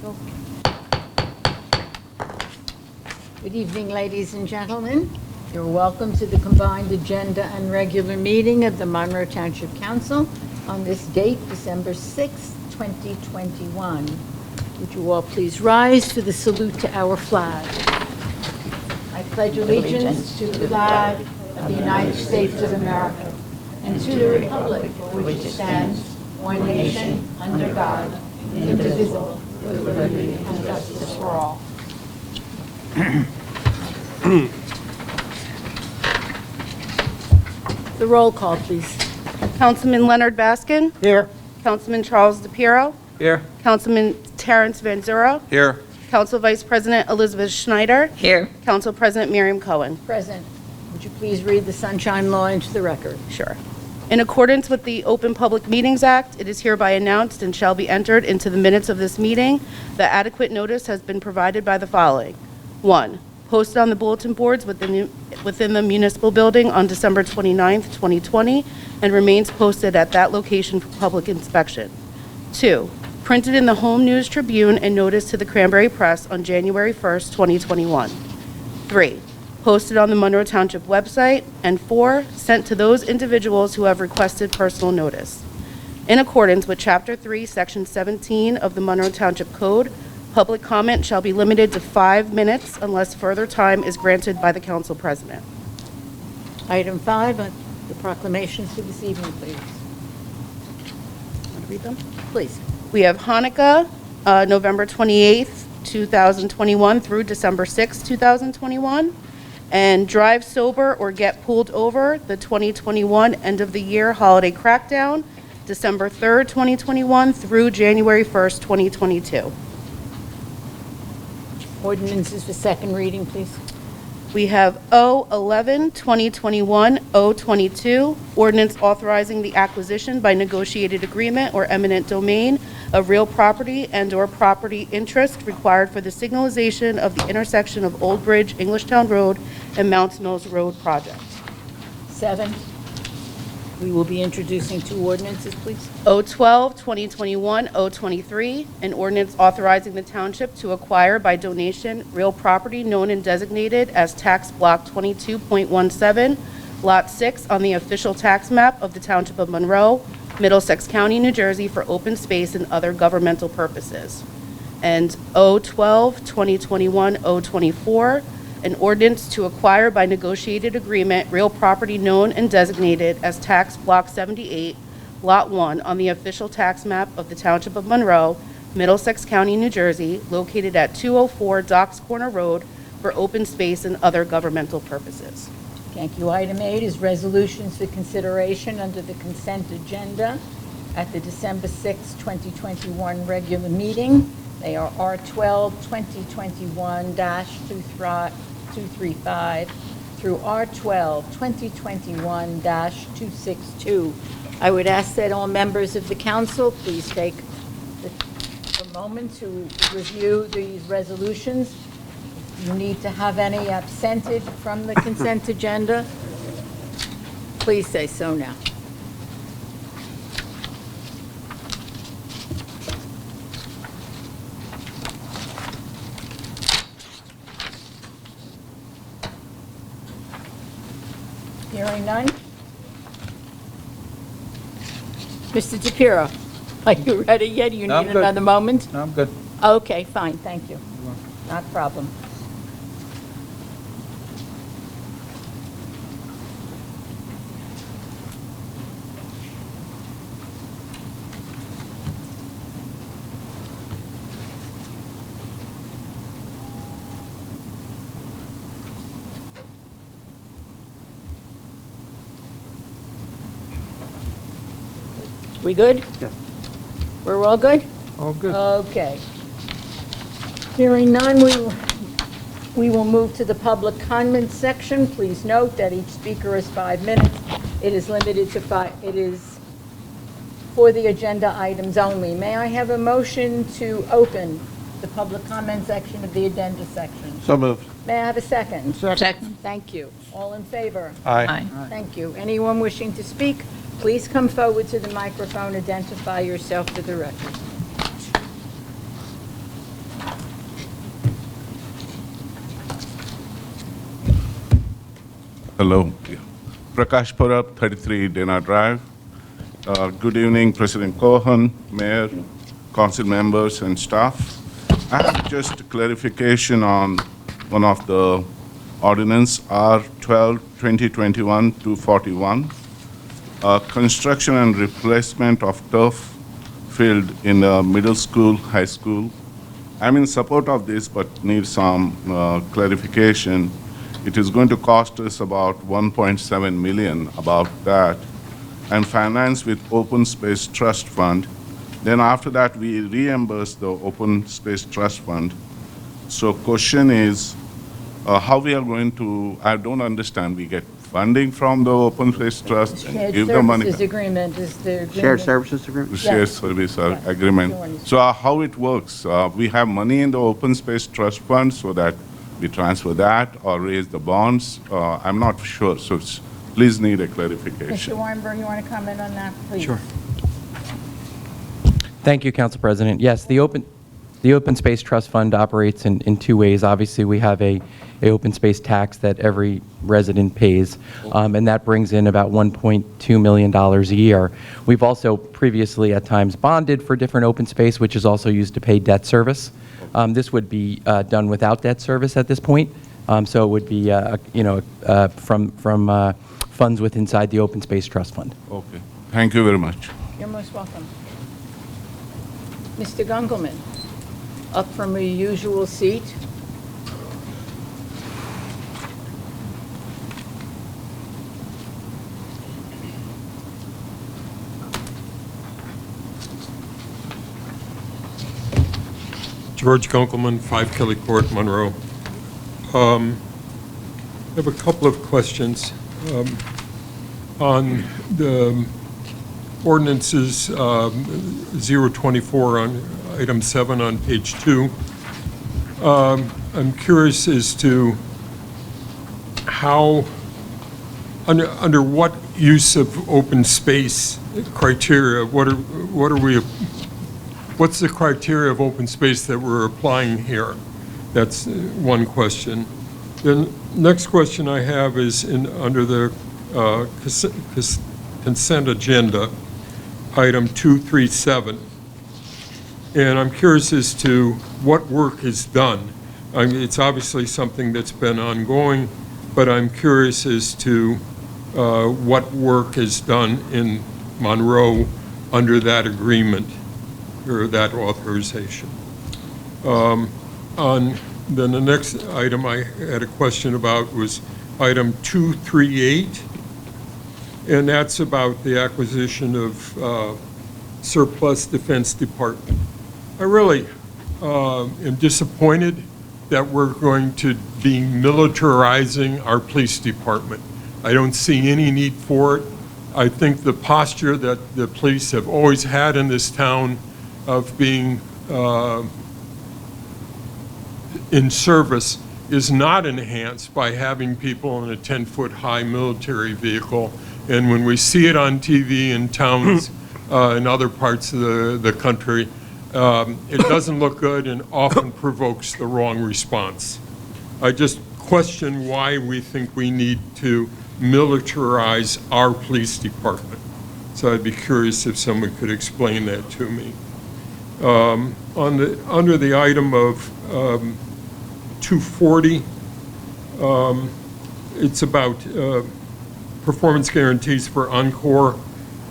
Landfill. Good evening, ladies and gentlemen. You're welcome to the combined agenda and regular meeting of the Monroe Township Council on this date, December 6, 2021. Would you all please rise for the salute to our flag? I pledge allegiance to the flag of the United States of America and to the republic for which it stands, one nation, under God, indivisible, with liberty and justice for all. The roll call, please. Councilman Leonard Baskin. Here. Councilman Charles DePiero. Here. Councilman Terrence Van Zura. Here. Council Vice President Elizabeth Schneider. Here. Council President Miriam Cohen. Present. Would you please read the Sunshine Law into the record? Sure. In accordance with the Open Public Meetings Act, it is hereby announced and shall be entered into the minutes of this meeting that adequate notice has been provided by the following. 1. Posted on the bulletin boards within the municipal building on December 29th, 2020, and remains posted at that location for public inspection. 2. Printed in the Home News Tribune and noticed to the Cranberry Press on January 1st, 2021. 3. Posted on the Monroe Township website. And 4. Sent to those individuals who have requested personal notice. In accordance with Chapter 3, Section 17 of the Monroe Township Code, public comment shall be limited to 5 minutes unless further time is granted by the council president. Item 5, the proclamations for this evening, please. Want to read them? Please. We have Hanukkah, November 28th, 2021 through December 6th, 2021. And Drive Sober or Get Pulled Over, the 2021 end of the year holiday crackdown, December 3rd, 2021 through January 1st, 2022. Ordinances for second reading, please. We have O11-2021, O22, ordinance authorizing the acquisition by negotiated agreement or eminent domain of real property and/or property interest required for the signalization of the intersection of Old Bridge, Englishtown Road, and Mounts Mills Road project. 7, we will be introducing 2 ordinances, please. O12-2021, O23, an ordinance authorizing the township to acquire by donation real property known and designated as Tax Block 22.17, Lot 6 on the official tax map of the Township of Monroe, Middlesex County, New Jersey, for open space and other governmental purposes. And O12-2021, O24, an ordinance to acquire by negotiated agreement real property known and designated as Tax Block 78, Lot 1 on the official tax map of the Township of Monroe, Middlesex County, New Jersey, located at 204 Docks Corner Road for open space and other governmental purposes. Thank you. Item 8 is resolutions for consideration under the consent agenda at the December 6, 2021 regular meeting. They are R12-2021-235 through R12-2021-262. I would ask that all members of the council please take a moment to review these resolutions. You need to have any absented from the consent agenda. Please say so now. Hearing none. Mr. DePiero, are you ready yet? You No, I'm need good. another moment? No, I'm good. Okay, fine, thank you. Not a problem. We good? Yeah. We're all good? All good. Okay. Hearing none, we will move to the public comment section. Please note that each speaker is 5 minutes. It is limited to 5, it is for the agenda items only. May I have a motion to open the public comment section of the agenda section? So moved. May I have a second? Second. Thank you. All in favor? Aye. Thank you. Anyone wishing to speak, please come forward to the microphone, identify yourself for the record. Hello. Prakash Parab, 33 Dana Drive. Good evening, President Cohen, Mayor, Council members, and staff. I have just a clarification on one of the ordinance, R12, 2021-241, construction and replacement of turf field in the middle school, high school. I'm in support of this, but need some clarification. It is going to cost us about 1.7 million, about that, and financed with Open Space Trust Fund. Then after that, we reimburse the Open Space Trust Fund. So question is, how we are going to, I don't understand, we get funding from the Open Space Trust and Shared give the money services agreement is the agreement. Shared services agreement? the shared Yes. service Yes. agreement. No worries. So how it works, we have money in the Open Space Trust Fund so that we transfer that or raise the bonds. I'm not sure, so please need a Mr. clarification. Weinberg, you want to comment on that, please? Sure. Thank you, Council President. Yes, the Open Space Trust Fund operates in two ways. Obviously, we have a open space tax that every resident pays, and that brings in about $1.2 million a year. We've also previously at times bonded for different open space, which is also used to pay debt service. This would be done without debt service at this point, so it would be, from funds with inside the Open Space Trust Fund. Okay, thank you very much. You're most welcome. Mr. Gunkelman, up from your usual seat. George Gunkelman, 5 Kelly Court, Monroe. I have a couple of questions on the ordinances 024 on item 7 on page 2. I'm curious as to how, under what use of open space criteria, what's the criteria of open space that we're applying here? That's one question. The next question I have is under the consent agenda, item 237. And I'm curious as to what work is done. I mean, it's obviously something that's been ongoing, but I'm curious as to what work is done in Monroe under that agreement or that authorization. Then the next item I had a question about was item 238, and that's about the acquisition of surplus Defense Department. I really am disappointed that we're going to be militarizing our police department. I don't see any need for it. I think the posture that the police have always had in this town of being in service is not enhanced by having people in a 10-foot high military vehicle. And when we see it on TV in towns in other parts of the country, it doesn't look good and often provokes the wrong response. I just question why we think we need to militarize our police department. So I'd be curious if someone could explain that to me. Under the item of 240, it's about performance guarantees for Encore.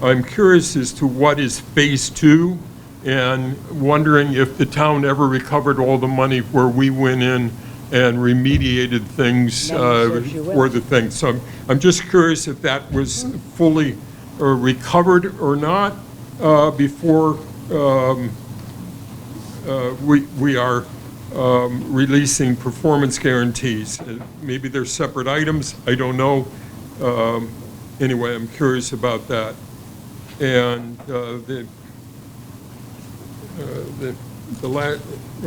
I'm curious as to what is phase 2 and wondering if the town ever recovered all the money where we went in and remediated things for the thing. So I'm just curious if that was fully recovered or not before we are releasing performance guarantees. Maybe they're separate items, I don't know. Anyway, I'm curious about that. And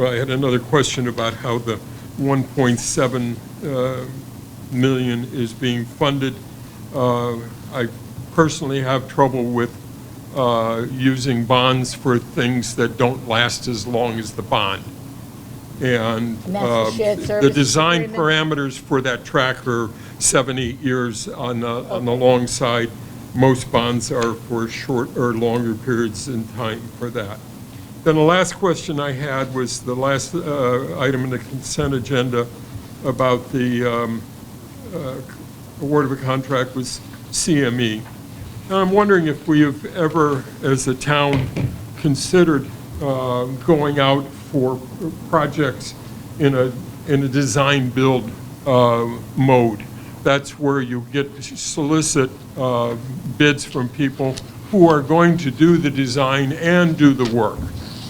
I had another question about how the 1.7 million is being funded. I personally have trouble with using bonds for things that don't last as long as the bond. And that's the shared the services design agreement? parameters for that track are 7, 8 years on the long side. Most bonds are for short or longer periods in time for that. Then the last question I had was the last item in the consent agenda about the award of a contract with CME. And I'm wondering if we have ever, as a town, considered going out for projects in a design-build mode. That's where you get to solicit bids from people who are going to do the design and do the work.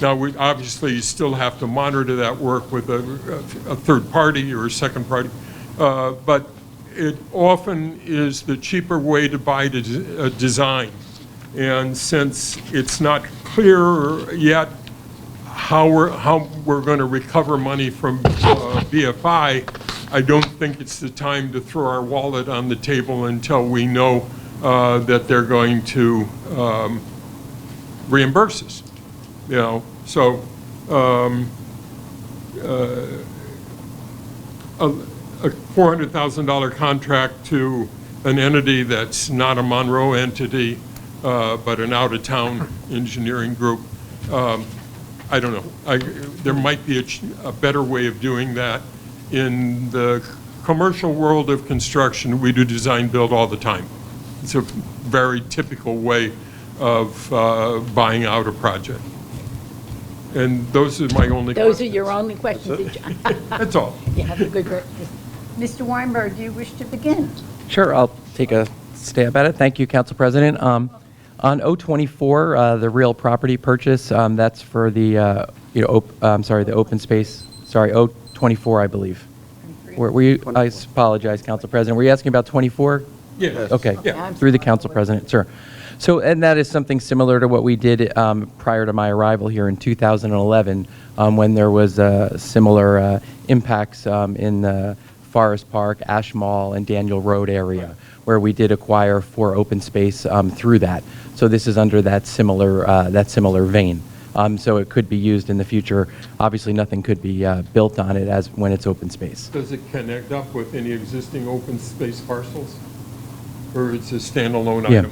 Now, obviously, you still have to monitor that work with a third party or a second party, but it often is the cheaper way to buy a design. And since it's not clear yet how we're going to recover money from BFI, I don't think it's the time to throw our wallet on the table until we know that they're going to reimburse us. You know, so a $400,000 contract to an entity that's not a Monroe entity, but an out-of-town engineering group, I don't know. There might be a better way of doing that. In the commercial world of construction, we do design build all the time. It's a very typical way of buying out a project. And those are my only questions. Those are your only questions. That's all. You have a good Mr. Weinberg, do you wish to begin? Sure, I'll take a stab at it. Thank you, Council President. On 024, the real property purchase, that's for the, the open space, 024, I believe. I apologize, Council President. Were you asking about 24? Yes. Okay, Yeah. through the Council President, sure. So, and that is something similar to what we did prior to my arrival here in 2011, when there was similar impacts in the Forest Park, Ash Mall, and Daniel Road area, where we did acquire for open space through that. So this is under that similar vein. So it could be used in the future. Obviously, nothing could be built on it as when it's open space. Does it connect up with any existing open space parcels? Or it's a standalone Yeah. item?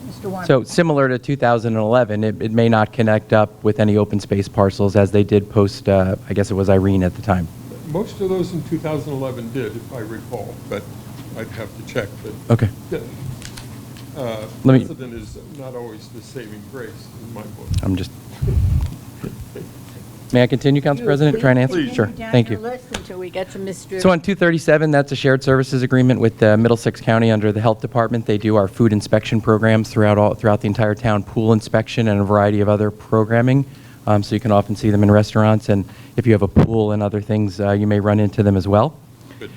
Mr. Weinberg. So similar to 2011, it may not connect up with any open space parcels as they did post, I guess it was Irene at the time. Most of those in 2011 did, if I recall, but I'd have to check. But Okay. Let me- precedent is not always the saving grace in my book. I'm just, may I continue, Council President, try and answer? Please. Sure, thank you. Down your list until we get to Mr. So on 237, that's a shared services agreement with Middlesex County under the Health Department. They do our food inspection programs throughout the entire town, pool inspection and a variety of other programming. So you can often see them in restaurants, and if you have a pool and other things, you may run into them as well. Good.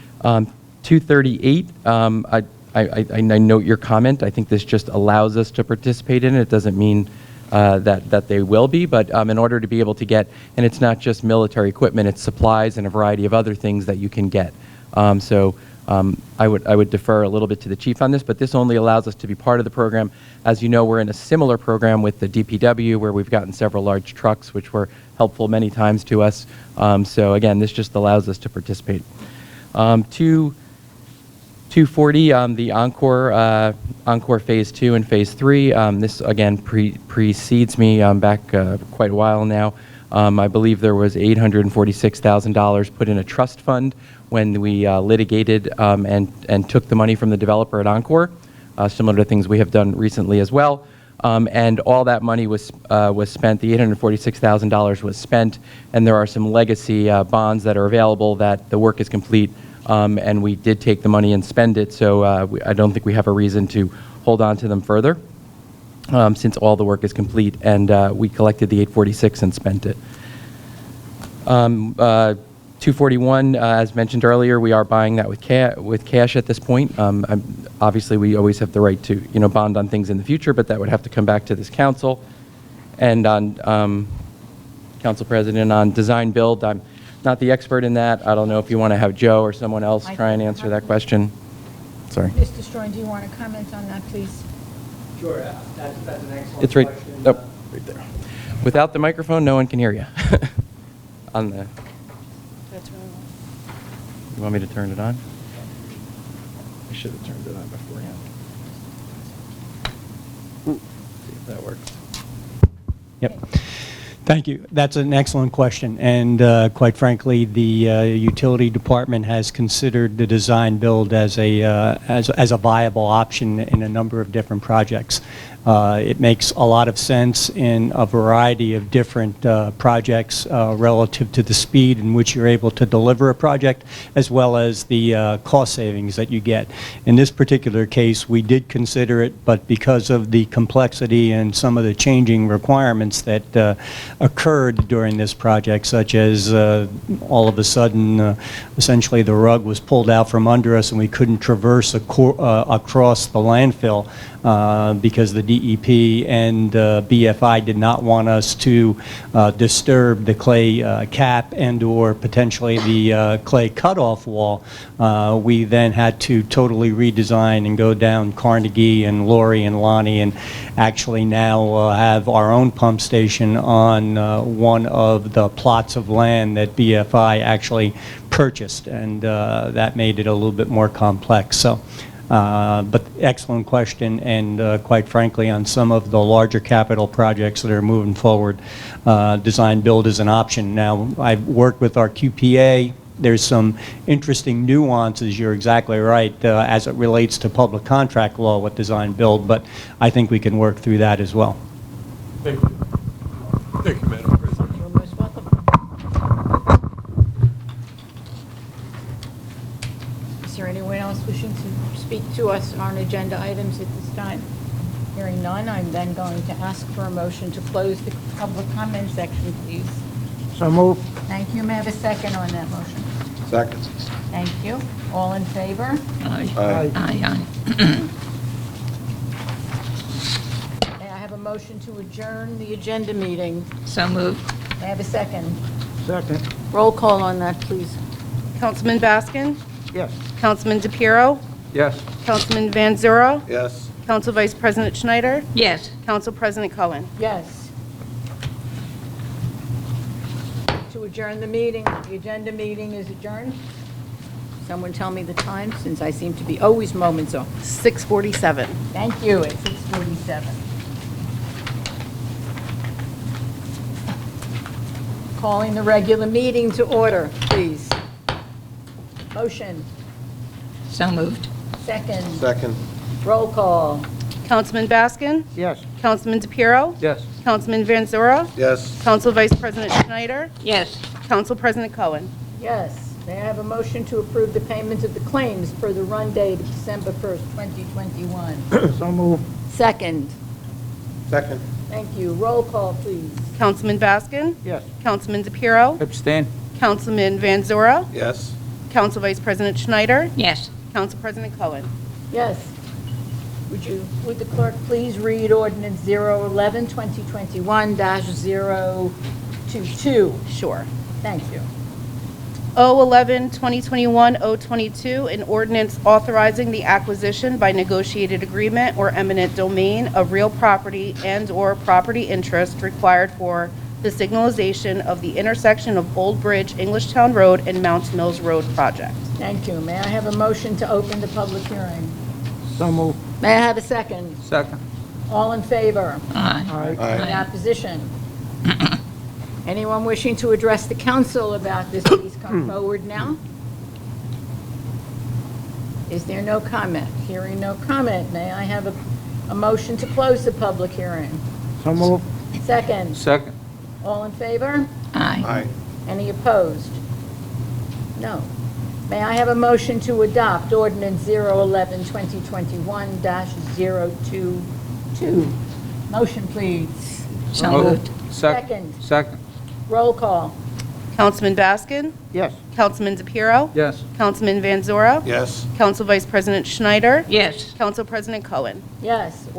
238, I note your comment. I think this just allows us to participate in it. It doesn't mean that they will be, but in order to be able to get, and it's not just military equipment, it's supplies and a variety of other things that you can get. I would defer a little bit to the chief on this, but this only allows us to be part of the program. As you know, we're in a similar program with the DPW where we've gotten several large trucks, which were helpful many times to us. So again, this just allows us to participate. 240, the Encore Phase 2 and Phase 3. This, again, precedes me back quite a while now. I believe there was $846,000 put in a trust fund when we litigated and took the money from the developer at Encore, similar to things we have done recently as well. And all that money was spent. The $846,000 was spent, and there are some legacy bonds that are available that the work is complete. And we did take the money and spend it, so I don't think we have a reason to hold on to them further, since all the work is complete, and we collected the $846 and spent it. 241, as mentioned earlier, we are buying that with cash at this point. Obviously, we always have the right to bond on things in the future, but that would have to come back to this council. And on Council President, on design build, I'm not the expert in that. I don't know if you want to have Joe or someone else try and answer that question. Sorry. Mr. Strong, do you want to comment on that, please? Sure, that's an excellent It's right, question. oh, right there. Without the microphone, no one can hear you. On the, That's really you want me to turn it on? I should have turned it on beforehand. See if that works. Yep. Thank you. That's an excellent question. And quite frankly, the utility department has considered the design build as a viable option in a number of different projects. It makes a lot of sense in a variety of different projects relative to the speed in which you're able to deliver a project, as well as the cost savings that you get. In this particular case, we did consider it, but because of the complexity and some of the changing requirements that occurred during this project, such as all of a sudden, essentially the rug was pulled out from under us and we couldn't traverse across the landfill, because the DEP and BFI did not want us to disturb the clay cap and or potentially the clay cutoff wall. We then had to totally redesign and go down Carnegie and Lori and Lonnie, and actually now have our own pump station on one of the plots of land that BFI actually purchased, and that made it a little bit more complex. So. But excellent question, and quite frankly, on some of the larger capital projects that are moving forward, design build is an option. Now, I've worked with our QPA. There's some interesting nuances, you're exactly right, as it relates to public contract law with design build, but I think we can work through that as well. Thank you. Thank you, Madam President. You're most welcome. Is there anyone else wishing to speak to us on agenda items at this time? Hearing none, I'm then going to ask for a motion to close the public comment section, please. So moved. Thank you. May I have a second on that motion? Second. Thank you. All in favor? Aye. May I have a motion to adjourn the agenda meeting? So moved. May I have a second? Second. Roll call on that, please. Councilman Baskin? Yes. Councilman DePiero? Yes. Councilman Van Zura? Yes. Council Vice President Schneider? Yes. Council President Cohen? Yes. To adjourn the meeting, the agenda meeting is adjourned. Someone tell me the time, since I seem to be always moments off. 6:47. Thank you, at 6:47. Calling the regular meeting to order, please. Motion, So moved. second. Second. Roll call. Councilman Baskin? Yes. Councilman DePiero? Yes. Councilman Van Zura? Yes. Council Vice President Schneider? Yes. Council President Cohen? Yes. May I have a motion to approve the payment of the claims for the run date of December 1st, 2021? So moved. Second. Second. Thank you. Roll call, please. Councilman Baskin? Yes. Councilman DePiero? Abstain. Councilman Van Zura? Yes. Council Vice President Schneider? Yes. Council President Cohen? Yes. Would the clerk please read ordinance 011-2021-022? Sure. Thank you. 011-2021-022, an ordinance authorizing the acquisition by negotiated agreement or eminent domain of real property and/or property interest required for the signalization of the intersection of Old Bridge, Englishtown Road, and Mount Mills Road project. Thank you. May I have a motion to open the public hearing? So moved. May I have a second? Second. All in favor? Aye. Any opposition? Anyone wishing to address the council about this, please come forward now. Is there no comment? Hearing no comment, may I have a motion to close the public hearing? So moved. Second. Second. All in favor? Aye. Any opposed? No. May I have a motion to adopt ordinance 011-2021-022? Motion, please. So moved. Second. Second. Roll call. Councilman Baskin? Yes. Councilman DePiero? Yes. Councilman Van Zura? Yes. Council Vice President Schneider? Yes. Council President Cohen? Yes, the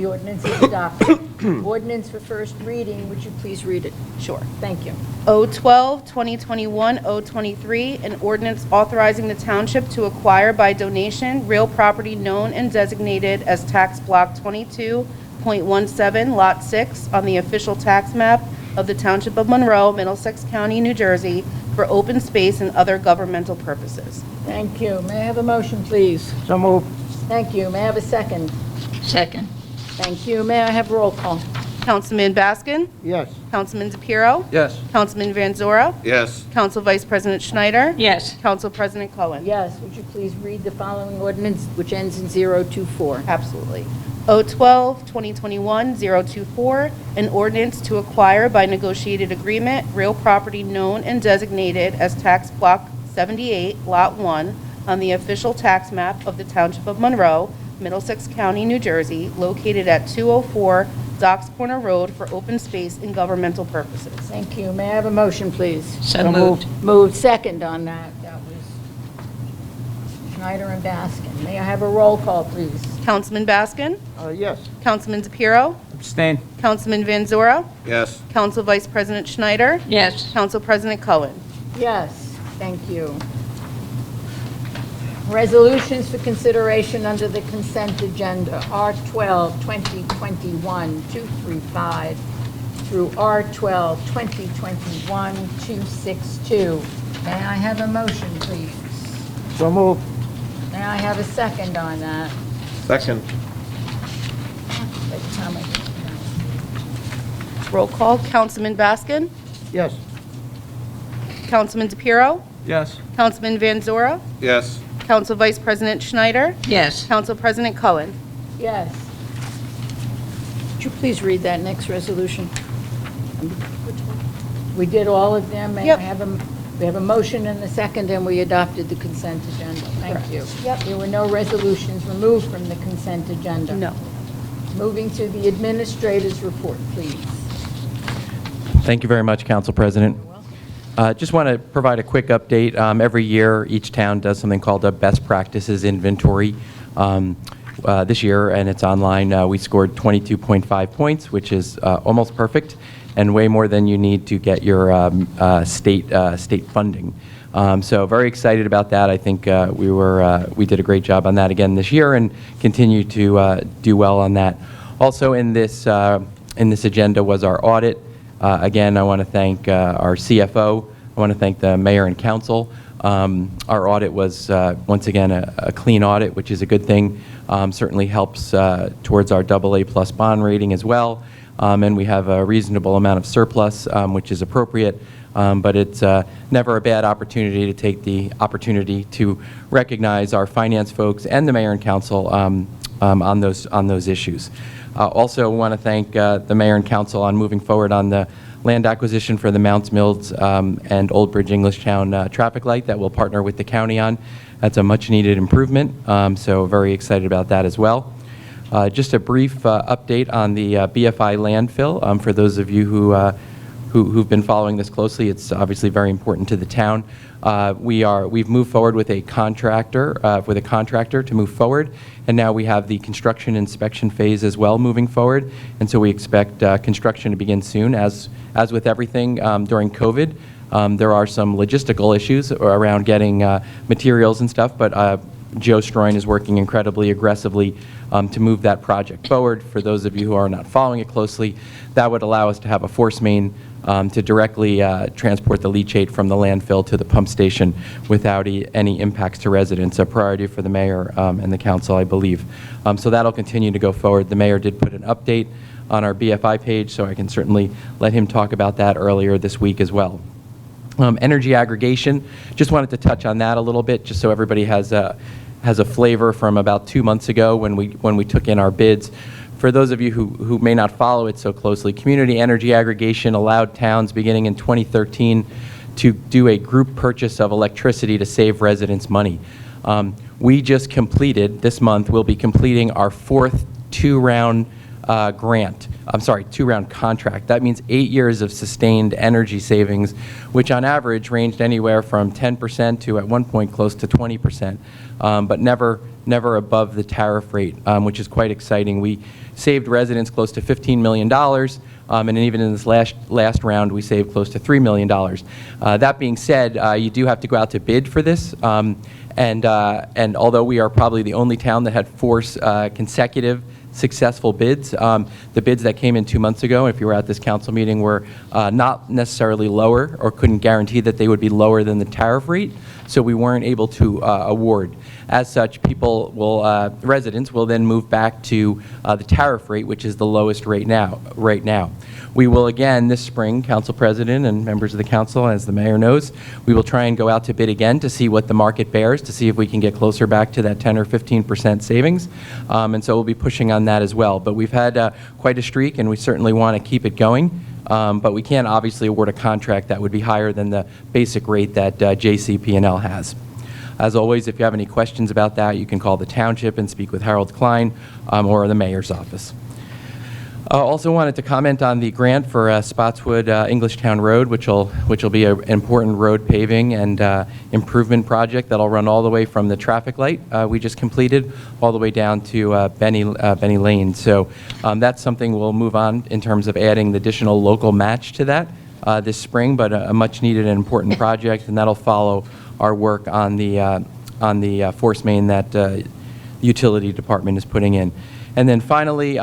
ordinance is adopted. Ordinance for first reading, would you please read it? Sure. Thank you. 012-2021-023, an ordinance authorizing the township to acquire by donation real property known and designated as tax block 22.17, lot 6 on the official tax map of the Township of Monroe, Middlesex County, New Jersey, for open space and other governmental purposes. Thank you. May I have a motion, please? So moved. Thank you. May I have a second? Second. Thank you. May I have roll call? Councilman Baskin? Yes. Councilman DePiero? Yes. Councilman Van Zora? Yes. Council Vice President Schneider? Yes. Council President Cohen? Yes. Would you please read the following ordinance, which ends in 024? Absolutely. O12, 2021-024, an ordinance to acquire by negotiated agreement real property known and designated as Tax Block 78, Lot 1, on the official tax map of the Township of Monroe, Middlesex County, New Jersey, located at 204 Docks Corner Road for open space and governmental purposes. Thank you. May I have a motion, please? So moved. Moved second on that. That was Schneider and Baskin. May I have a roll call, please? Councilman Baskin? Yes. Councilman DePiero? Abstain. Councilman Van Zora? Yes. Council Vice President Schneider? Yes. Council President Cohen? Yes. Thank you. Resolutions for consideration under the consent agenda, R12, 2021-235 through R12, 2021-262. May I have a motion, please? So moved. May I have a second on that? Second. By the time I get to that. Roll call, Councilman Baskin? Yes. Councilman DePiero? Yes. Councilman Van Zora? Yes. Council Vice President Schneider? Yes. Council President Cohen? Yes. Would you please read that next resolution? We did all of them. May I Yep. have we have a motion and a second, and we adopted the consent agenda. Thank Correct. you. Yep. There were no resolutions removed from the consent agenda. No. Moving to the administrator's report, please. Thank you very much, Council President. Just want to provide a quick update. Every year, each town does something called a best practices inventory. This year, and it's online, we scored 22.5 points, which is almost perfect, and way more than you need to get your state funding. So very excited about that. I think we did a great job on that again this year, and continue to do well on that. Also in this agenda was our audit. Again, I want to thank our CFO. I want to thank the mayor and council. Our audit was, once again, a clean audit, which is a good thing. Certainly helps towards our AA+ bond rating as well. And we have a reasonable amount of surplus, which is appropriate. But it's never a bad opportunity to take the opportunity to recognize our finance folks and the mayor and council on those issues. Also want to thank the mayor and council on moving forward on the land acquisition for the Mounts Mills and Old Bridge Englishtown traffic light that we'll partner with the county on. That's a much needed improvement, so very excited about that as well. Just a brief update on the Bfi Landfill. For those of you who've been following this closely, it's obviously very important to the town. We've moved forward with a contractor to move forward, and now we have the construction inspection phase as well moving forward, and so we expect construction to begin soon. As with everything during COVID, there are some logistical issues around getting materials and stuff, but Joe Stroin is working incredibly aggressively to move that project forward. For those of you who are not following it closely, that would allow us to have a force main to directly transport the leachate from the landfill to the pump station without any impacts to residents, a priority for the mayor and the council, I believe. So that'll continue to go forward. The mayor did put an update on our BFI page, so I can certainly let him talk about that earlier this week as well. Energy aggregation, just wanted to touch on that a little bit, just so everybody has a flavor from about 2 months ago when we took in our bids. For those of you who may not follow it so closely, community energy aggregation allowed towns beginning in 2013 to do a group purchase of electricity to save residents money. We just completed, this month, we'll be completing our fourth two-round two-round contract. That means 8 years of sustained energy savings, which on average ranged anywhere from 10% to at one point close to 20%, but never above the tariff rate, which is quite exciting. We saved residents close to $15 million, and even in this last round, we saved close to $3 million. That being said, you do have to go out to bid for this, and although we are probably the only town that had 4 consecutive successful bids. The bids that came in 2 months ago, if you were at this council meeting, were not necessarily lower or couldn't guarantee that they would be lower than the tariff rate, so we weren't able to award. As such, residents will then move back to the tariff rate, which is the lowest rate right now. We will again this spring, Council President and members of the council, as the mayor knows, we will try and go out to bid again to see what the market bears, to see if we can get closer back to that 10 or 15% savings. And so we'll be pushing on that as well. But we've had quite a streak, and we certainly want to keep it going. But we can't obviously award a contract that would be higher than the basic rate that JCP&L has. As always, if you have any questions about that, you can call the township and speak with Harold Klein or the mayor's office. Also wanted to comment on the grant for Spotswood Englishtown Road, which will be an important road paving and improvement project that'll run all the way from the traffic light we just completed all the way down to Benny Lane. So that's something we'll move on in terms of adding the additional local match to that this spring, but a much needed and important project, and that'll follow our work on the force main that the utility department is putting in. And then finally,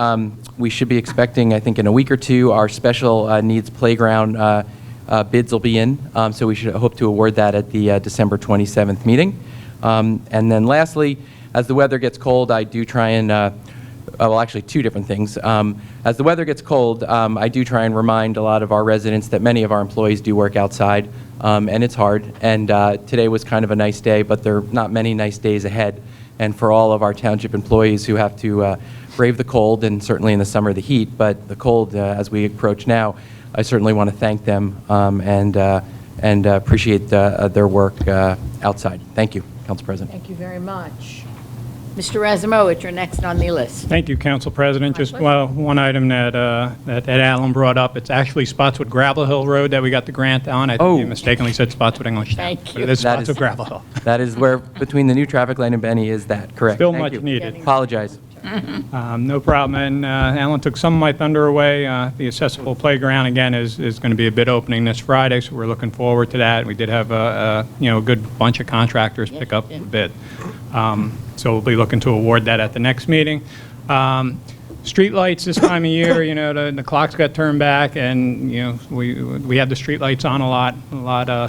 we should be expecting, I think in a week or two, our special needs playground bids will be in. So we should hope to award that at the December 27th meeting. And then lastly, as the weather gets cold, I do try and, well, actually two different things. As the weather gets cold, I do try and remind a lot of our residents that many of our employees do work outside, and it's hard. And today was kind of a nice day, but there are not many nice days ahead. And for all of our township employees who have to brave the cold, and certainly in the summer the heat, but the cold as we approach now, I certainly want to thank them and appreciate their work outside. Thank you, Council President. Thank you very much. Mr. Razumowicz, you're next on the list. Thank you, Council President. Just one item that Alan brought up. It's actually Spotswood Gravel Hill Road that we got the grant on. I think you mistakenly said Spotswood Englishtown. Thank But you. it is That Spotswood is- Gravel Hill. That is where, between the new traffic light and Benny, is that, correct? Still Thank much you. needed. Apologize. No problem. And Alan took some of my thunder away. The accessible playground, again, is going to be a bid opening this Friday, so we're looking forward to that. We did have a good bunch of contractors pick up the bid. So we'll be looking to award that at the next meeting. Streetlights this time of year, the clocks got turned back, and we had the streetlights on a lot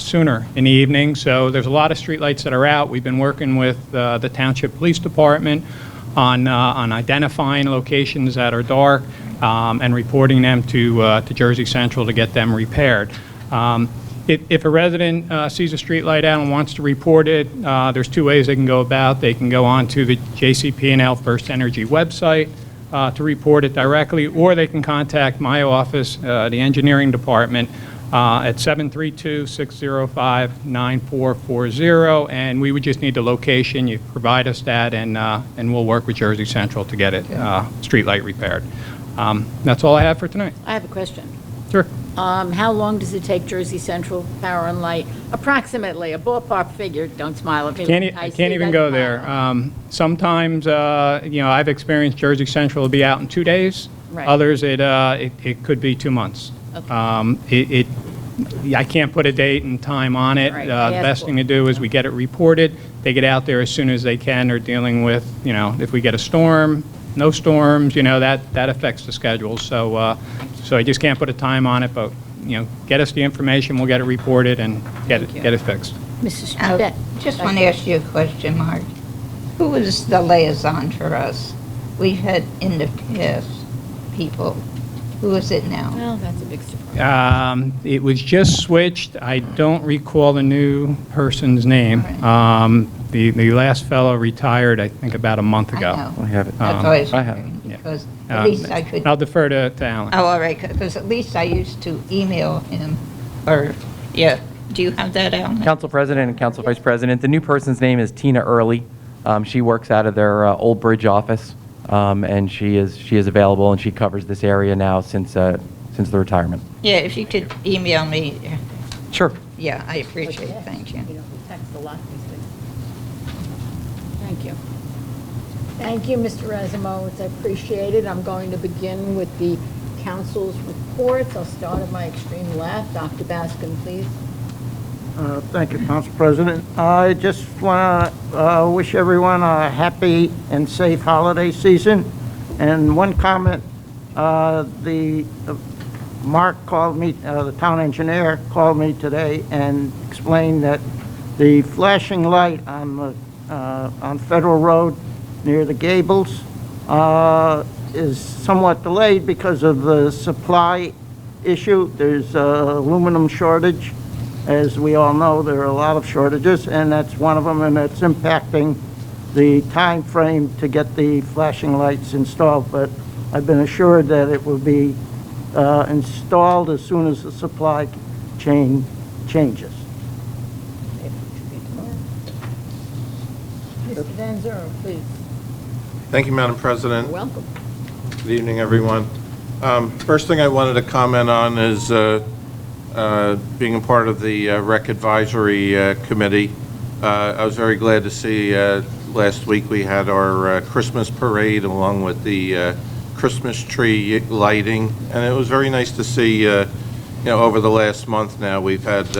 sooner in the evening. So there's a lot of streetlights that are out. We've been working with the Township Police Department on identifying locations that are dark and reporting them to Jersey Central to get them repaired. If a resident sees a street light out and wants to report it, there's two ways they can go about. They can go on to the JCP&L First Energy website to report it directly, or they can contact my office, the engineering department, at 732-605-9440, and we would just need the location. You provide us that, and we'll work with Jersey Central to get it street light repaired. That's all I have for tonight. I have a question. Sure. How long does it take Jersey Central Power and Light, approximately, a ballpark figure, don't smile at me. I can't even go there. Sometimes, I've experienced Jersey Central will be out in 2 days. Right. Others, it could be 2 months. Okay. I can't put a date and time on it. Right. The best thing to do is we get it reported. They get out there as soon as they can. They're dealing with, if we get a storm, no storms, that affects the schedule. So I just can't put a time on it, but, get us the information, we'll get it reported and get it fixed. Mrs. Just want to ask you a question, Mark. Who is the liaison for us? We've had in the past people. Who is it now? Well, that's a big surprise. It was just switched. I don't recall the new person's name. The last fellow retired, I think, about a month ago. I know. I have it. That's why I was I have wondering, yeah. because at least I could, I'll defer to Alan. oh, all right, because at least I used to email him, or, yeah. Do you have that, Alan? Council President and Council Vice President, the new person's name is Tina Early. She works out of their Old Bridge office, and she is available, and she covers this area now since the retirement. Yeah, if you could email me, Sure. yeah, I appreciate it, thank you. We text a lot these days. Thank you. Thank you, Mr. Razumowicz. I appreciate it. I'm going to begin with the council's reports. I'll start at my extreme left. Dr. Baskin, please. Thank you, Council President. I just want to wish everyone a happy and safe holiday season, And one comment, Mark called me, the town engineer called me today and explained that the flashing light on Federal Road near the Gables is somewhat delayed because of the supply issue. There's aluminum shortage. As we all know, there are a lot of shortages, and that's one of them, and it's impacting the time frame to get the flashing lights installed. But I've been assured that it will be installed as soon as the supply chain changes. Mr. Danzaro, please. Thank you, Madam President. You're welcome. Good evening, everyone. First thing I wanted to comment on is being a part of the Rec Advisory Committee. I was very glad to see last week we had our Christmas parade along with the Christmas tree lighting, and it was very nice to see, over the last month now, we've had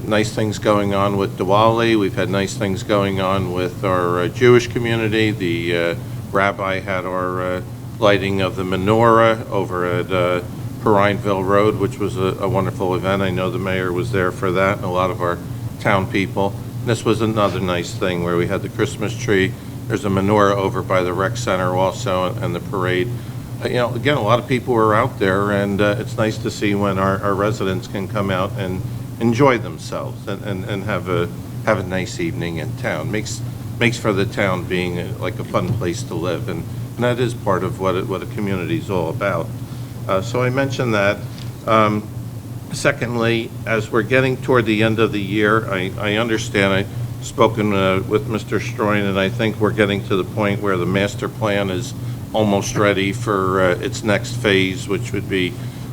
nice things going on with Diwali. We've had nice things going on with our Jewish community. The rabbi had our lighting of the menorah over at Perineville Road, which was a wonderful event. I know the mayor was there for that, and a lot of our town people. This was another nice thing where we had the Christmas tree. There's a menorah over by the rec center also, and the parade. Again, a lot of people were out there, and it's nice to see when our residents can come out and enjoy themselves and have a nice evening in town. Makes for the town being like a fun place to live, and that is part of what a community is all about. So I mentioned that. Secondly, as we're getting toward the end of the year, I understand, I've spoken with Mr. Stroin, and I think we're getting to the point where the master plan is almost ready for its next phase, which would be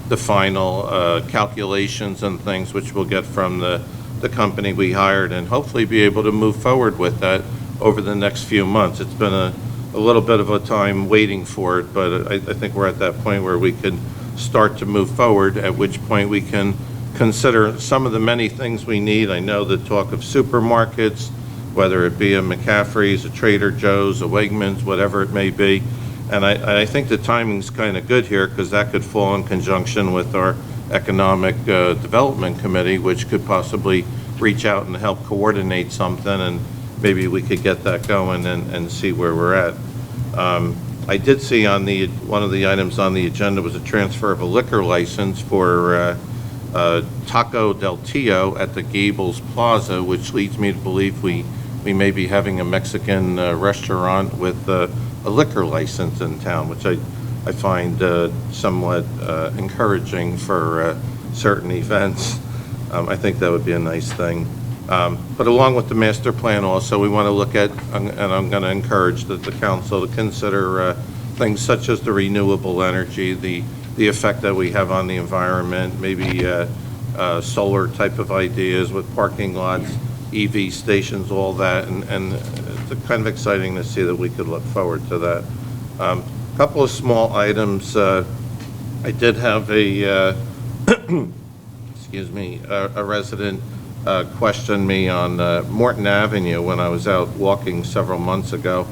the final calculations and things which we'll get from the company we hired, and hopefully be able to move forward with that over the next few months. It's been a little bit of a time waiting for it, but I think we're at that point where we can start to move forward, at which point we can consider some of the many things we need. I know the talk of supermarkets, whether it be a McCaffrey's, a Trader Joe's, a Wegmans, whatever it may be. And I think the timing's kind of good here, because that could fall in conjunction with our Economic Development Committee, which could possibly reach out and help coordinate something, and maybe we could get that going and see where we're at. I did see on one of the items on the agenda was a transfer of a liquor license for Taco Del Tio at the Gables Plaza, which leads me to believe we may be having a Mexican restaurant with a liquor license in town, which I find somewhat encouraging for certain events. I think that would be a nice thing. But along with the master plan also, we want to look at, and I'm going to encourage the council to consider things such as the renewable energy, the effect that we have on the environment, maybe solar type of ideas with parking lots, EV stations, all that, and it's kind of exciting to see that we could look forward to that. A couple of small items. I did have a, excuse me, a resident questioned me on Morton Avenue when I was out walking several months ago.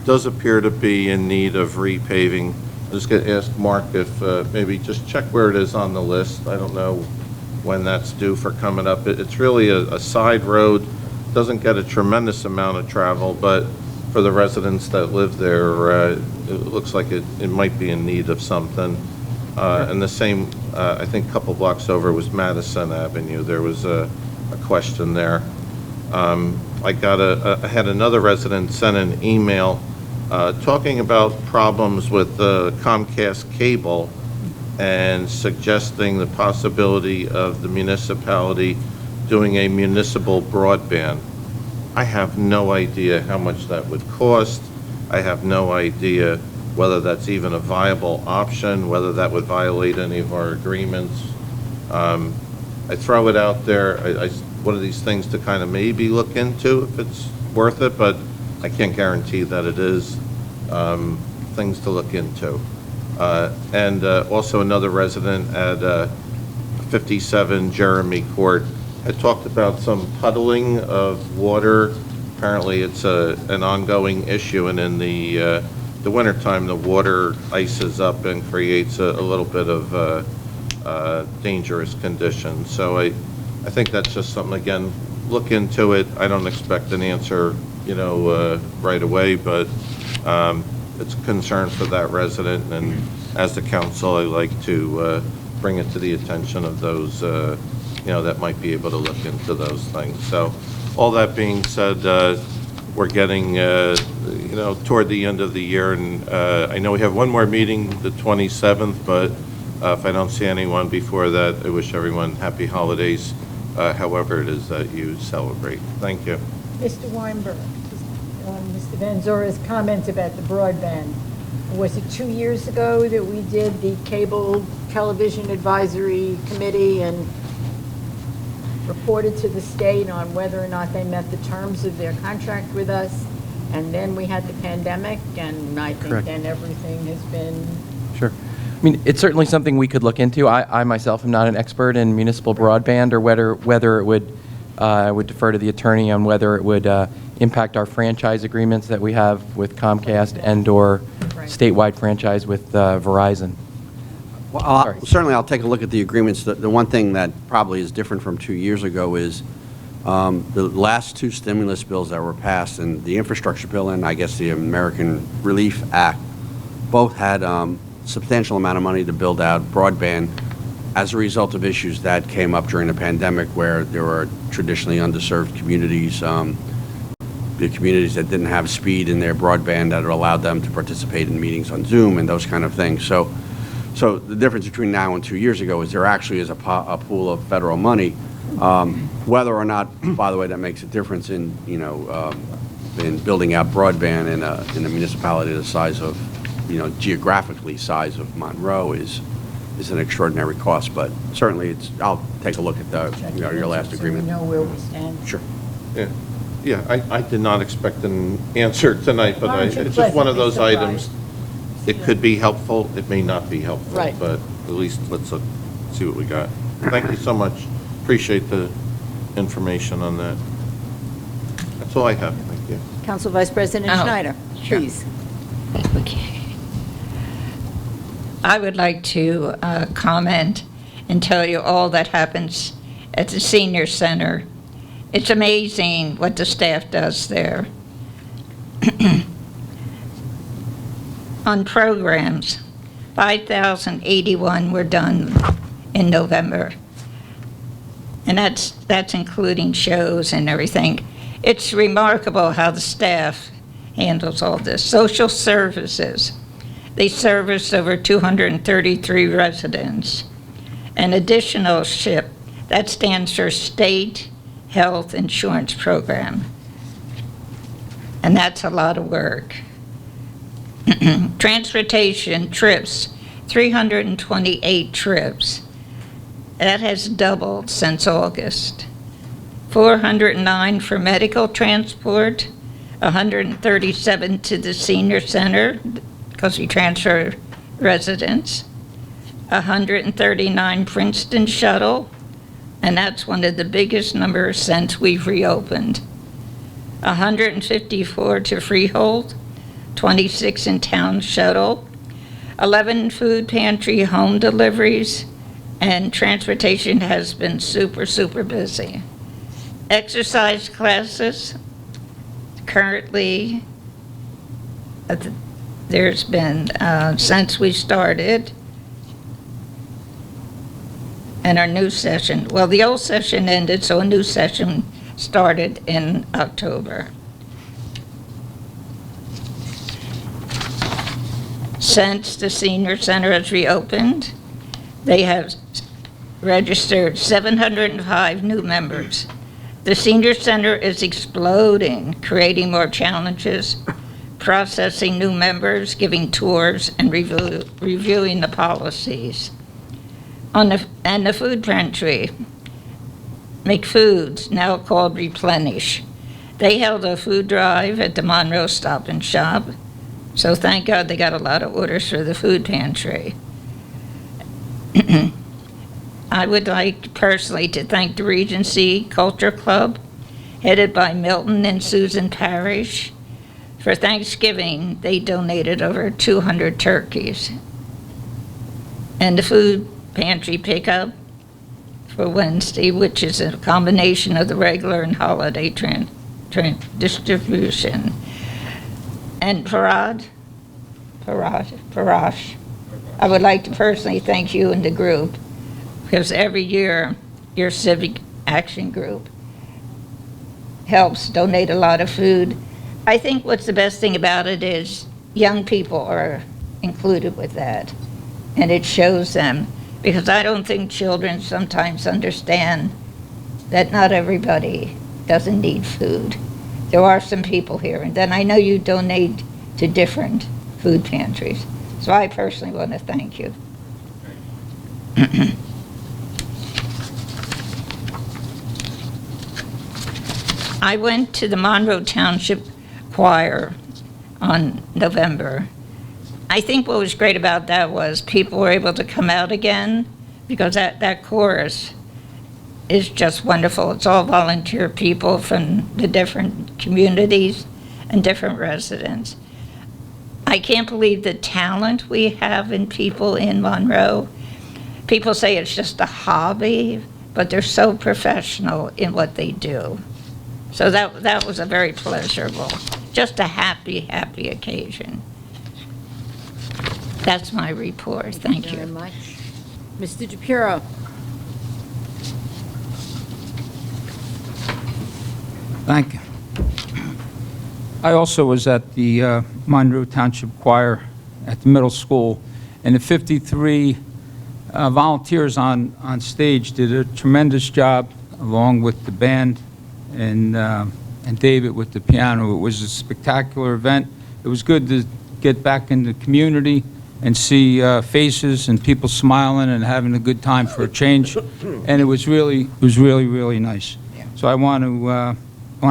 It does appear to be in need of repaving. I'm just going to ask Mark if maybe just check where it is on the list. I don't know when that's due for coming up. It's really a side road. Doesn't get a tremendous amount of travel, but for the residents that live there, it looks like it might be in need of something. And the same, I think a couple blocks over was Madison Avenue. There was a question there. I had another resident send an email talking about problems with Comcast cable and suggesting the possibility of the municipality doing a municipal broadband. I have no idea how much that would cost. I have no idea whether that's even a viable option, whether that would violate any of our agreements. I throw it out there. One of these things to kind of maybe look into if it's worth it, but I can't guarantee that it is. Things to look into. And also another resident at 57 Jeremy Court had talked about some puddling of water. Apparently it's an ongoing issue, and in the the wintertime, the water ices up and creates a little bit of dangerous conditions. So I think that's just something, again, look into it. I don't expect an answer, right away, but it's a concern for that resident, and as the council, I like to bring it to the attention of those, that might be able to look into those things. So all that being said, we're getting, toward the end of the year, and I know we have one more meeting, the 27th, but if I don't see anyone before that, I wish everyone happy holidays, however it is that you celebrate. Thank you. Mr. Weinberg, Mr. Van Zora's comment about the broadband. Was it 2 years ago that we did the Cable Television Advisory Committee and reported to the state on whether or not they met the terms of their contract with us? And then we had the pandemic, and I think Correct. then everything has been... Sure. I mean, it's certainly something we could look into. I myself am not an expert in municipal broadband, or whether it would, I would defer to the attorney on whether it would impact our franchise agreements that we have with Comcast and/or statewide franchise with Verizon. Well, certainly I'll take a look at the agreements. The one thing that probably is different from 2 years ago is the last two stimulus bills that were passed, and the infrastructure bill and I guess the American Relief Act, both had substantial amount of money to build out broadband as a result of issues that came up during the pandemic, where there were traditionally underserved communities, the communities that didn't have speed in their broadband that allowed them to participate in meetings on Zoom and those kind of things. So the difference between now and 2 years ago is there actually is a pool of federal money. Whether or not, by the way, that makes a difference in in building out broadband in a municipality the size of geographically size of Monroe is an extraordinary cost. But certainly I'll take a look at your last agreement. So we know where we stand. Sure. Yeah, I did not expect an answer tonight, but Aren't you it's just one of pleasantly those items. surprised? It could be helpful, it may not be helpful. Right. But at least let's look, see what we got. Thank you so much. Appreciate the information on that. That's all I have. Thank you. Council Vice President Oh, Schneider, sure. please. Okay. I would like to comment and tell you all that happens at the senior center. It's amazing what the staff does there. On programs, 5,081 were done in November. And that's including shows and everything. It's remarkable how the staff handles all this. Social services, they serviced over 233 residents. An additional SHIP, that stands for State Health Insurance Program. And that's a lot of work. Transportation trips, 328 trips. That has doubled since August. 409 for medical transport, 137 to the senior center, because we transfer residents. 139 Princeton shuttle, and that's one of the biggest numbers since we've reopened. 154 to Freehold, 26 in town shuttle, 11 food pantry home deliveries, and transportation has been super, super busy. Exercise classes, currently, there's been, since we started, and our new session, well, the old session ended, so a new session started in October. Since the senior center has reopened, they have registered 705 new members. The senior center is exploding, creating more challenges, processing new members, giving tours, and reviewing the policies. And the food pantry, McFoods, now called Replenish. They held a food drive at the Monroe Stop and Shop, so thank God they got a lot of orders for the food pantry. I would like personally to thank the Regency Culture Club, headed by Milton and Susan Parrish, For Thanksgiving, they donated over 200 turkeys. And the food pantry pickup for Wednesday, which is a combination of the regular and holiday distribution. And Parash, I would like to personally thank you and the group, because every year your civic action group helps donate a lot of food. I think what's the best thing about it is young people are included with that, and it shows them, because I don't think children sometimes understand that not everybody doesn't need food. There are some people here, and then I know you donate to different food pantries. So I personally want to thank you. I went to the Monroe Township Choir on November. I think what was great about that was people were able to come out again, because that chorus is just wonderful. It's all volunteer people from the different communities and different residents. I can't believe the talent we have in people in Monroe. People say it's just a hobby, but they're so professional in what they do. So that was a very pleasurable, just a happy, happy occasion. That's my report. Thank you. Very much. Mr. DePiero. Thank you. I also was at the Monroe Township Choir at the middle school, and the 53 volunteers on stage did a tremendous job, along with the band and David with the piano. It was a spectacular event. It was good to get back in the community and see faces and people smiling and having a good time for a change, and it was really, really nice. So I want to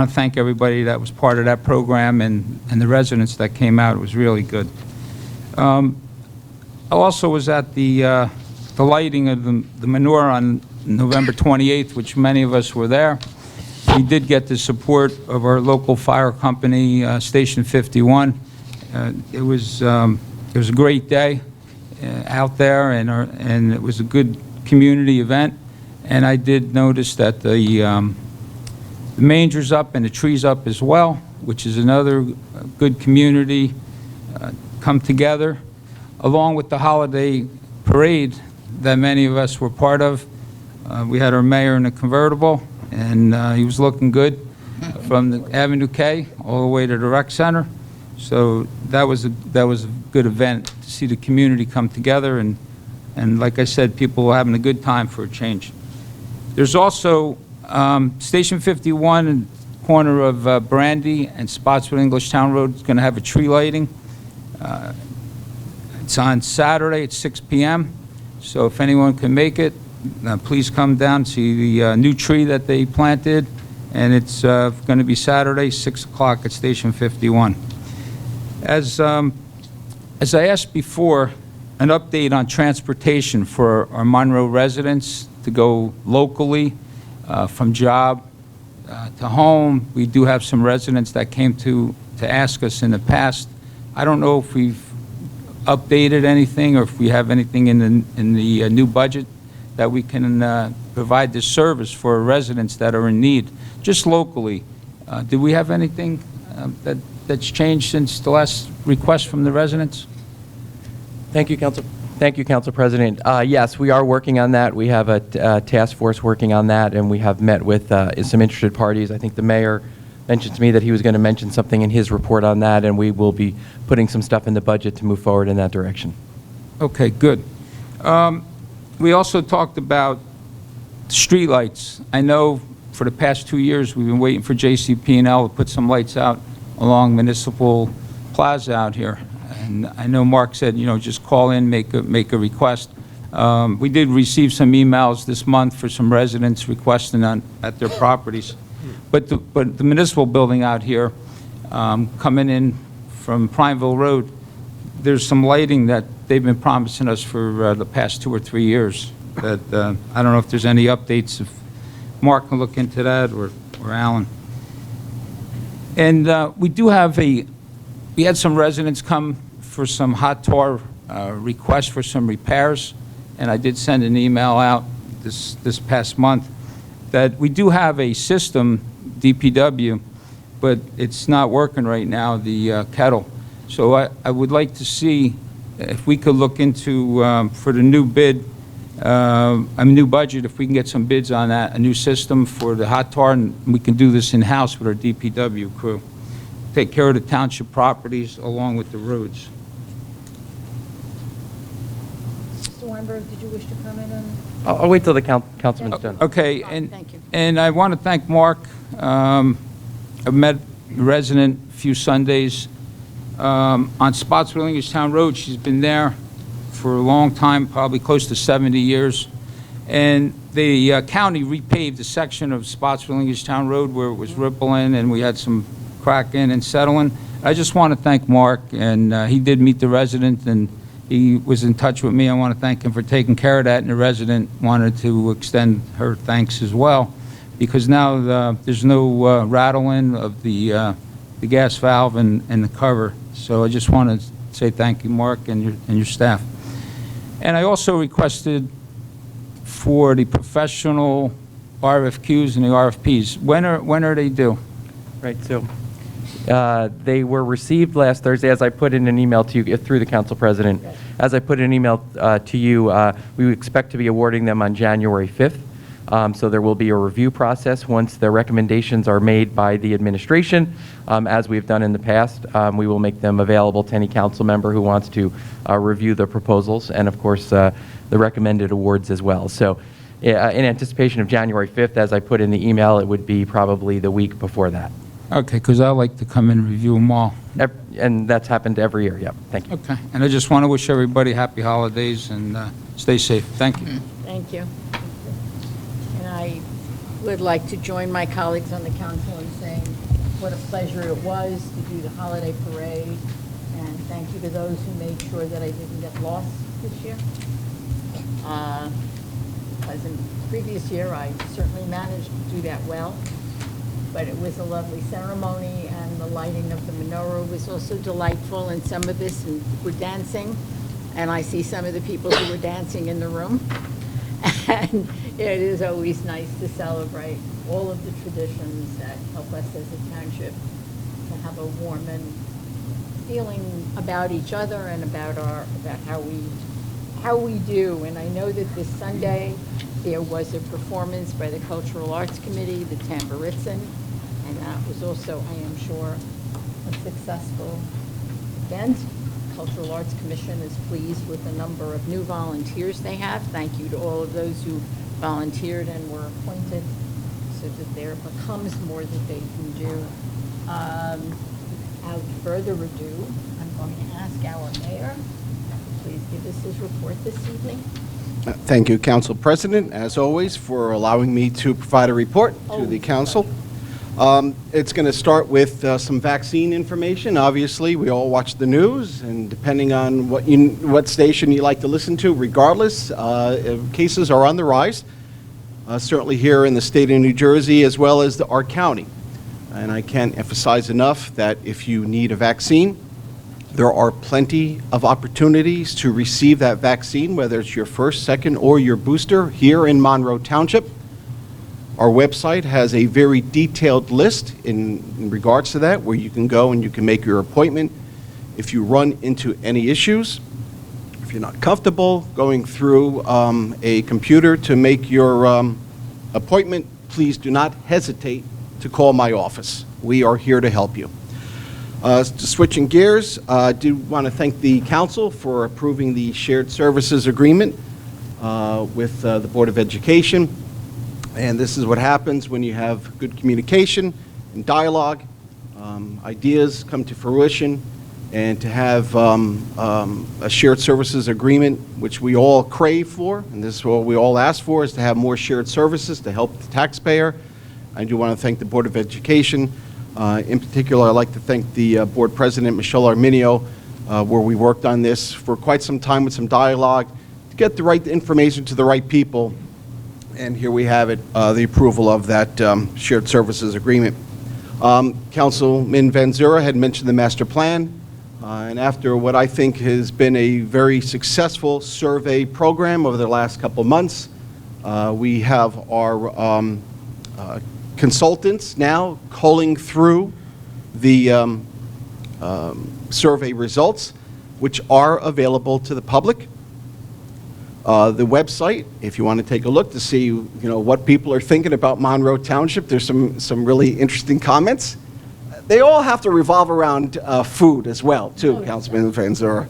thank everybody that was part of that program and the residents that came out. It was really good. I also was at the lighting of the menorah on November 28th, which many of us were there. We did get the support of our local fire company, Station 51. It was a great day out there, and it was a good community event. And I did notice that the manger's up and the tree's up as well, which is another good community come together, along with the holiday parade that many of us were part of. We had our mayor in a convertible, and he was looking good from the Avenue K all the way to the rec center. So that was a good event to see the community come together, and like I said, people were having a good time for a change. There's also Station 51 in the corner of Brandy and Spotswood Englishtown Road is going to have a tree lighting. It's on Saturday at 6 p.m. So if anyone can make it, please come down, see the new tree that they planted, and it's going to be Saturday, 6 o'clock at Station 51. As I asked before, an update on transportation for our Monroe residents to go locally from job to home. We do have some residents that came to ask us in the past. I don't know if we've updated anything or if we have anything in the new budget that we can provide this service for residents that are in need, just locally. Do we have anything that's changed since the last request from the residents? Thank you, Council. Thank you, Council President. Yes, we are working on that. We have a task force working on that, and we have met with some interested parties. I think the mayor mentioned to me that he was going to mention something in his report on that, and we will be putting some stuff in the budget to move forward in that direction. Okay, good. We also talked about streetlights. I know for the past 2 years we've been waiting for JCP&L to put some lights out along Municipal Plaza out here. And I know Mark said, just call in, make a request. We did receive some emails this month for some residents requesting at their properties. But the municipal building out here, coming in from Primeville Road, there's some lighting that they've been promising us for the past 2 or 3 years. That I don't know if there's any updates. If Mark can look into that, or Alan. And we do have a we had some residents come for some hot tar requests for some repairs, and I did send an email out this past month that we do have a system, DPW, but it's not working right now, the kettle. So I would like to see if we could look into, for the new bid, new budget, if we can get some bids on that, a new system for the hot tar, and we can do this in-house with our DPW crew. Take care of the township properties along with the roads. Mr. Weinberg, did you wish to comment on? I'll wait till the councilman's done. Okay, Fine, thank you. and I want to thank Mark. I've met a resident a few Sundays on Spotswood Englishtown Road. She's been there for a long time, probably close to 70 years. And the county repaved a section of Spotswood Englishtown Road where it was rippling and we had some cracking and settling. I just want to thank Mark, and he did meet the resident and he was in touch with me. I want to thank him for taking care of that, and the resident wanted to extend her thanks as well, because now there's no rattling of the gas valve and the cover. So I just want to say thank you, Mark, and your staff. And I also requested for the professional RFQs and the RFPs. When are they due? Right, so they were received last Thursday, as I put in an email to you through the council president. As I put in an email to you, we expect to be awarding them on January 5th. So there will be a review process once the recommendations are made by the administration. As we've done in the past, we will make them available to any council member who wants to review the proposals, and of course the recommended awards as well. So in anticipation of January 5th, as I put in the email, it would be probably the week before that. Okay, because I like to come and review them all. And that's happened every year, yep. Thank you. Okay, and I just want to wish everybody happy holidays and stay safe. Thank you. Thank you. And I would like to join my colleagues on the council in saying what a pleasure it was to do the holiday parade, and thank you to those who made sure that I didn't get lost this year. As in the previous year, I certainly managed to do that well, but it was a lovely ceremony, and the lighting of the menorah was also delightful, and some of us were dancing, and I see some of the people who were dancing in the room. And it is always nice to celebrate all of the traditions that help us as a township to have a warm and feeling about each other and about how we do. And I know that this Sunday there was a performance by the Cultural Arts Committee, the Tamburitzen, and that was also, I am sure, a successful event. Cultural Arts Commission is pleased with the number of new volunteers they have. Thank you to all of those who volunteered and were appointed so that there becomes more that they can do. Without further ado, I'm going to ask our mayor to please give us his report this evening. Thank you, Council President, as always, for allowing me to provide a report to the council. It's going to start with some vaccine information. Obviously, we all watch the news, and depending on what station you like to listen to, regardless, cases are on the rise, certainly here in the state of New Jersey as well as our county. And I can't emphasize enough that if you need a vaccine, there are plenty of opportunities to receive that vaccine, whether it's your first, second, or your booster here in Monroe Township. Our website has a very detailed list in regards to that, where you can go and you can make your appointment. If you run into any issues, if you're not comfortable going through a computer to make your appointment, please do not hesitate to call my office. We are here to help you. Switching gears, I do want to thank the council for approving the shared services agreement with the Board of Education. And this is what happens when you have good communication and dialogue, ideas come to fruition, and to have a shared services agreement, which we all crave for, and this is what we all ask for, is to have more shared services to help the taxpayer. I do want to thank the Board of Education. In particular, I'd like to thank the Board President, Michelle Arminio, where we worked on this for quite some time with some dialogue to get the right information to the right people. And here we have it, the approval of that shared services agreement. Councilman Van Zura had mentioned the master plan. And after what I think has been a very successful survey program over the last couple of months, we have our consultants now culling through the survey results, which are available to the public. The website, if you want to take a look to see, what people are thinking about Monroe Township, there's some really interesting comments. They all have to revolve around food as well, too, Councilman Fans, or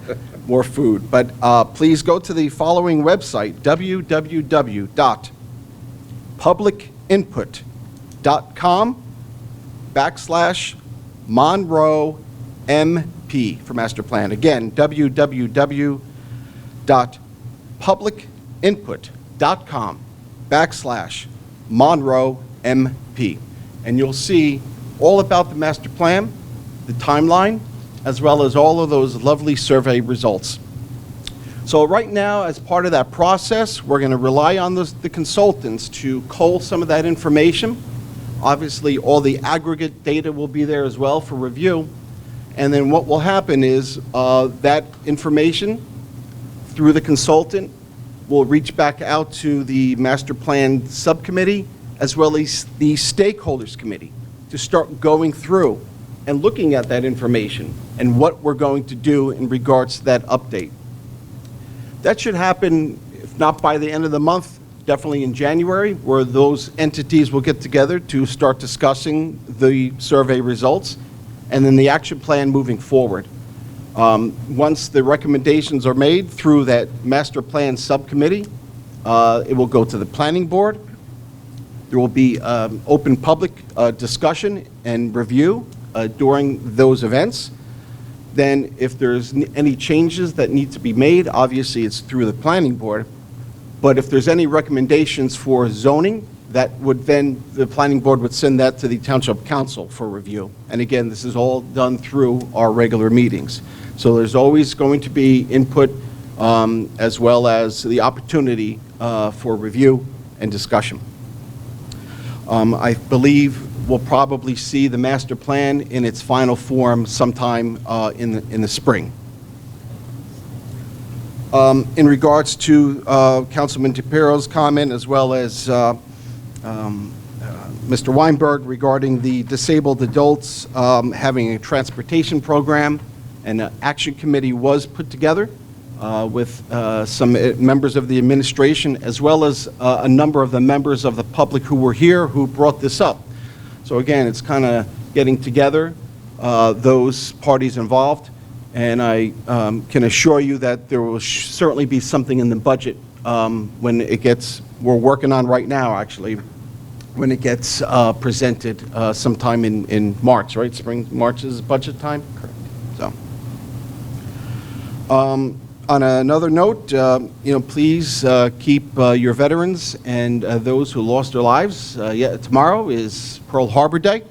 more food. But please go to the following website, www.publicinput.com/Monroe MP for master plan. Again, www.publicinput.com/Monroe MP. And you'll see all about the master plan, the timeline, as well as all of those lovely survey results. So right now, as part of that process, we're going to rely on the consultants to cull some of that information. Obviously, all the aggregate data will be there as well for review. And then what will happen is that information through the consultant will reach back out to the master plan subcommittee as well as the stakeholders committee to start going through and looking at that information and what we're going to do in regards to that update. That should happen, if not by the end of the month, definitely in January, where those entities will get together to start discussing the survey results and then the action plan moving forward. Once the recommendations are made through that master plan subcommittee, it will go to the planning board. There will be open public discussion and review during those events. Then if there's any changes that need to be made, obviously it's through the planning board. But if there's any recommendations for zoning, that would then, the planning board would send that to the township council for review. And again, this is all done through our regular meetings. So there's always going to be input as well as the opportunity for review and discussion. I believe we'll probably see the master plan in its final form sometime in the spring. In regards to Councilman DePiero's comment, as well as Mr. Weinberg regarding the disabled adults having a transportation program, an action committee was put together with some members of the administration, as well as a number of the members of the public who were here who brought this up. So again, it's kind of getting together those parties involved, and I can assure you that there will certainly be something in the budget when it gets, we're working on right now actually, when it gets presented sometime in March, right? March is budget time? Correct. So. On another note, please keep your veterans and those who lost their lives. Tomorrow is Pearl Harbor Day.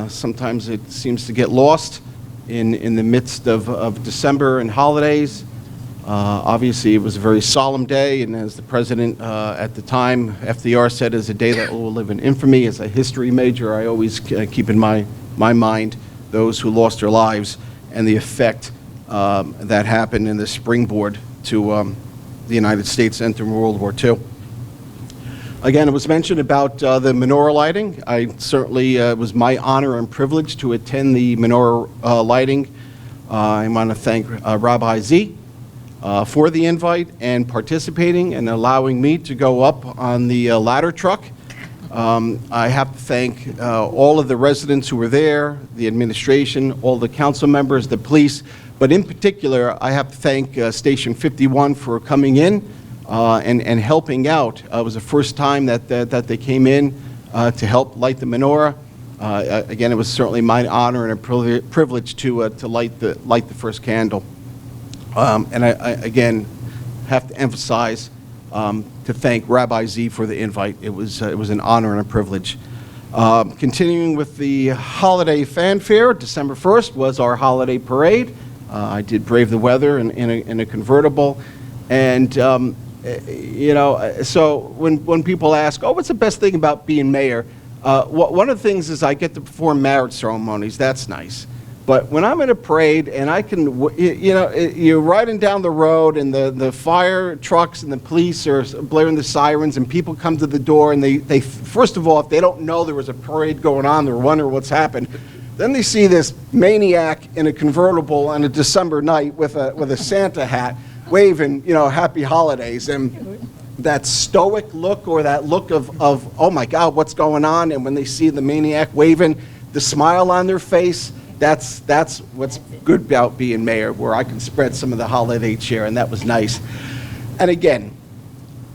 Sometimes it seems to get lost in the midst of December and holidays. Obviously, it was a very solemn day, and as the president at the time, FDR said, is a day that will live in infamy. As a history major, I always keep in my mind those who lost their lives and the effect that happened in the springboard to the United States entering World War II. Again, it was mentioned about the menorah lighting. I certainly, it was my honor and privilege to attend the menorah lighting. I want to thank Rabbi Z for the invite and participating and allowing me to go up on the ladder truck. I have to thank all of the residents who were there, the administration, all the council members, the police, but in particular, I have to thank Station 51 for coming in and helping out. It was the first time that they came in to help light the menorah. Again, it was certainly my honor and a privilege to light the first candle. And I again have to emphasize to thank Rabbi Z for the invite. It was an honor and a privilege. Continuing with the holiday fanfare, December 1st was our holiday parade. I did brave the weather in a convertible, and so when people ask, "Oh, what's the best thing about being mayor?" One of the things is I get to perform marriage ceremonies. That's nice. But when I'm in a parade and I can, you're riding down the road and the fire trucks and the police are blaring the sirens and people come to the door and they first of all, if they don't know there was a parade going on, they're wondering what's happened. Then they see this maniac in a convertible on a December night with a Santa hat waving, happy holidays. And that stoic look or that look of, oh my God, what's going on? And when they see the maniac waving, the smile on their face, that's what's good about being mayor, where I can spread some of the holiday cheer, and that was nice. And again,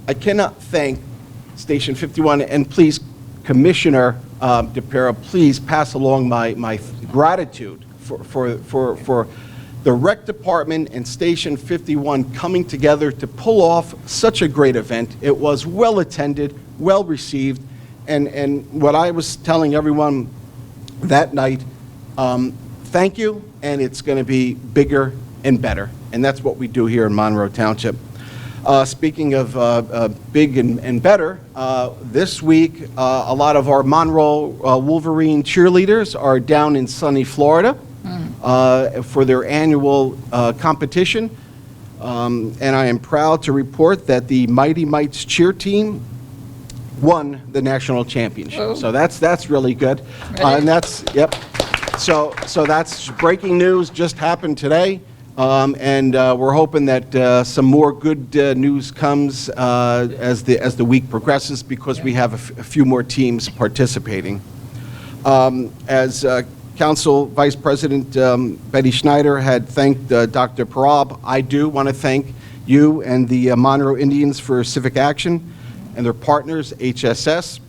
I cannot thank Station 51, and please, Commissioner DePera, please pass along my gratitude for the Rec Department and Station 51 coming together to pull off such a great event. It was well attended, well received, and what I was telling everyone that night, thank you, and it's going to be bigger and better, and that's what we do here in Monroe Township. Speaking of big and better, this week a lot of our Monroe Wolverine cheerleaders are down in sunny Florida for their annual competition, and I am proud to report that the Mighty Mites cheer team won the national championship. Oh. So that's really good, and that's yep. So that's breaking news, just happened today, and we're hoping that some more good news comes as the week progresses, because we have a few more teams participating. As Council Vice President Betty Schneider had thanked Dr. Parab, I do want to thank you and the Monroe Indians for Civic Action and their partners, HSS,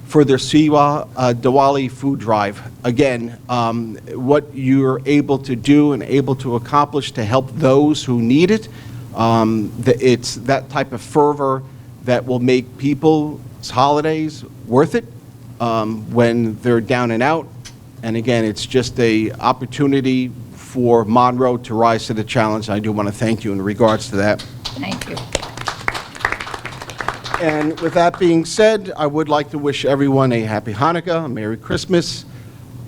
for their Siwa Diwali food drive. Again, what you're able to do and able to accomplish to help those who need it, it's that type of fervor that will make people's holidays worth it when they're down and out. And again, it's just an opportunity for Monroe to rise to the challenge. I do want to thank you in regards to that. Thank you. And with that being said, I would like to wish everyone a happy Hanukkah, a Merry Christmas,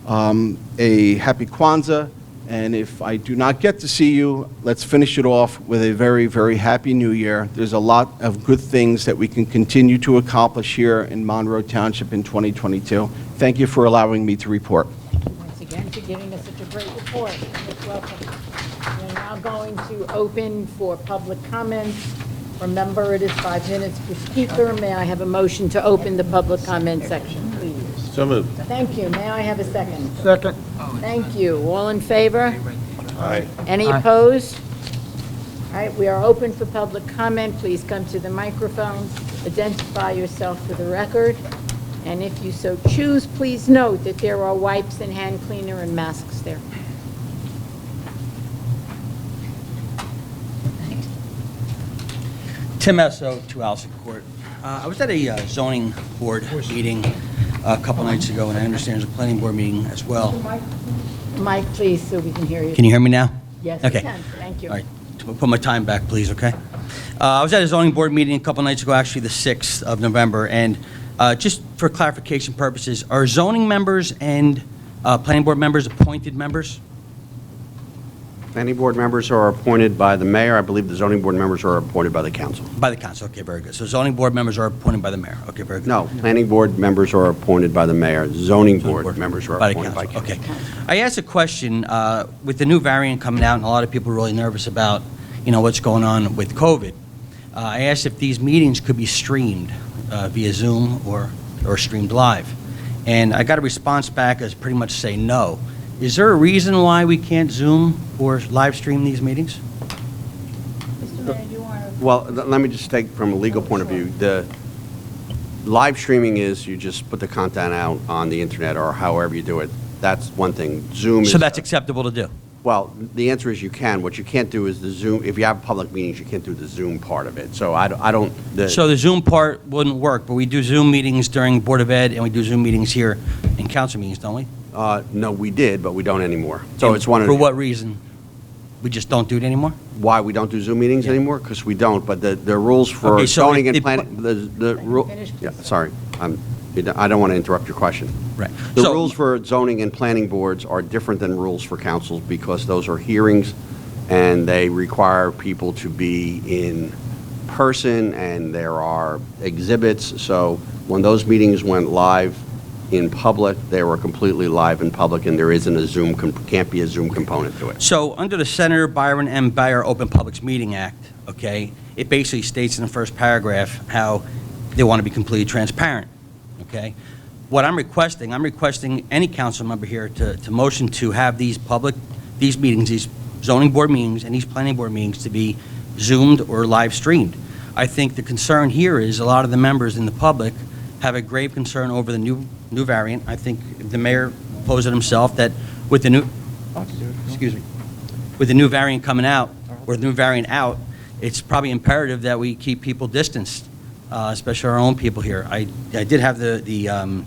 a happy Kwanzaa, and if I do not get to see you, let's finish it off with a very, very happy New Year. There's a lot of good things that we can continue to accomplish here in Monroe Township in 2022. Thank you for allowing me to report. Once again for giving us such a great report. You're welcome. We're now going to open for public comments. Remember, it is 5 minutes per speaker. May I have a motion to open the public comment section, please? So moved. Thank you. May I have a second? Second. Thank you. All in favor? Aye. Any opposed? All right, we are open for public comment. Please come to the microphone, identify yourself for the record, and if you so choose, please note that there are wipes and hand cleaner and masks there. Tim Esso, 2 Allison Court. I was at a zoning board meeting a couple nights ago, and I understand there's a planning board meeting as well. Mike, please, so we can hear you. Can you hear me now? Yes, Okay. we can. Thank you. All right, put my time back, please, okay? I was at a zoning board meeting a couple nights ago, actually the 6th of November, and just for clarification purposes, are zoning members and planning board members appointed members? Planning board members are appointed by the mayor. I believe the zoning board members are appointed by the council. By the council, okay, very good. So zoning board members are appointed by the mayor, okay, very good. No, planning board members are appointed by the mayor. Zoning board members are By the appointed by council, council. okay. I asked a question, with the new variant coming out, and a lot of people are really nervous about, what's going on with COVID. I asked if these meetings could be streamed via Zoom or streamed live. And I got a response back as pretty much say no. Is there a reason why we can't Zoom or live stream these meetings? Mr. Mayor, do you want to? Well, let me just take from a legal point of view. The live streaming is you just put the content out on the internet or however you do it. That's one thing. Zoom is... So that's acceptable to do? Well, the answer is you can. What you can't do is the Zoom, if you have public meetings, you can't do the Zoom part of it. So I don't... So the Zoom part wouldn't work, but we do Zoom meetings during Board of Ed, and we do Zoom meetings here in council meetings, don't we? No, we did, but we don't anymore. So it's one of... For what reason? We just don't do it anymore? Why we don't do Zoom meetings anymore? Because we don't, but the rules for Okay, so zoning and if- planning, the rule... Finish, please. Yeah, sorry. I don't want to interrupt your question. Right. The So- rules for zoning and planning boards are different than rules for councils because those are hearings and they require people to be in person and there are exhibits. So when those meetings went live in public, they were completely live in public and there isn't a Zoom, can't be a Zoom component to it. So, under the Senator Byron M. Beyer Open Publics Meeting Act, okay, it basically states in the first paragraph how they want to be completely transparent, okay? What I'm requesting any council member here to motion to have these meetings, these zoning board meetings and these planning board meetings to be Zoomed or live streamed. I think the concern here is a lot of the members in the public have a grave concern over the new variant. I think the mayor posed it himself that with the new, with the new variant coming out, or the new variant out, it's probably imperative that we keep people distanced, especially our own people here. I did have the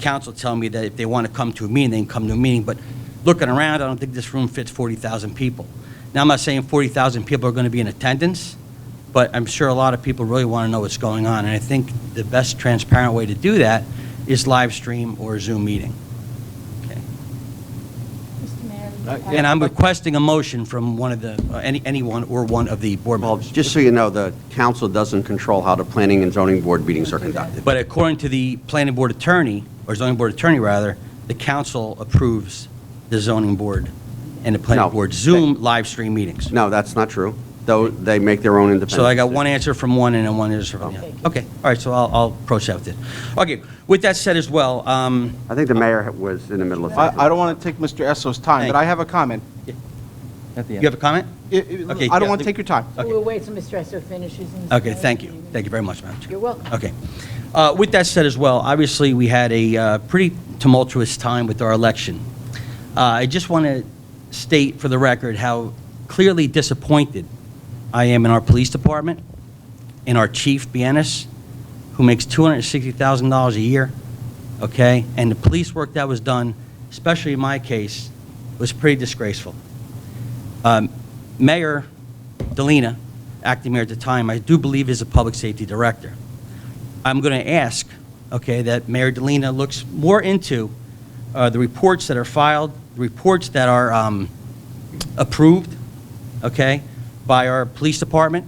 council tell me that if they want to come to a meeting, they can come to a meeting, but looking around, I don't think this room fits 40,000 people. Now, I'm not saying 40,000 people are going to be in attendance, but I'm sure a lot of people really want to know what's going on, and I think the best transparent way to do that is live stream or Zoom meeting. Okay. Mr. Mayor? And I'm requesting a motion from one of the, anyone or one of the board Well, members. just so you know, the council doesn't control how the planning and zoning board meetings are conducted. But according to the planning board attorney, or zoning board attorney rather, the council approves the zoning board and the planning No. board Zoom live stream meetings. No, that's not true. Though they make their own independent. So I got one answer from one and then one answer from the other. Okay, all right, so I'll approach that with it. Okay, with that said as well, I think the mayor was in the middle of something. I don't want to take Mr. Esso's time, but I have a comment. At the you end. have a comment? Okay, I don't yeah, want to take your time. So we'll wait till Mr. Esso finishes. and- Okay, thank you. Thank you very much, Madam Chair. You're welcome. Okay. With that said as well, obviously, we had a pretty tumultuous time with our election. I just want to state for the record how clearly disappointed I am in our police department, in our chief, Bienis, who makes $260,000 a year, okay? And the police work that was done, especially in my case, was pretty disgraceful. Mayor Delina, acting mayor at the time, I do believe is a public safety director. I'm going to ask, okay, that Mayor Delina looks more into the reports that are filed, the reports that are approved, okay, by our police department.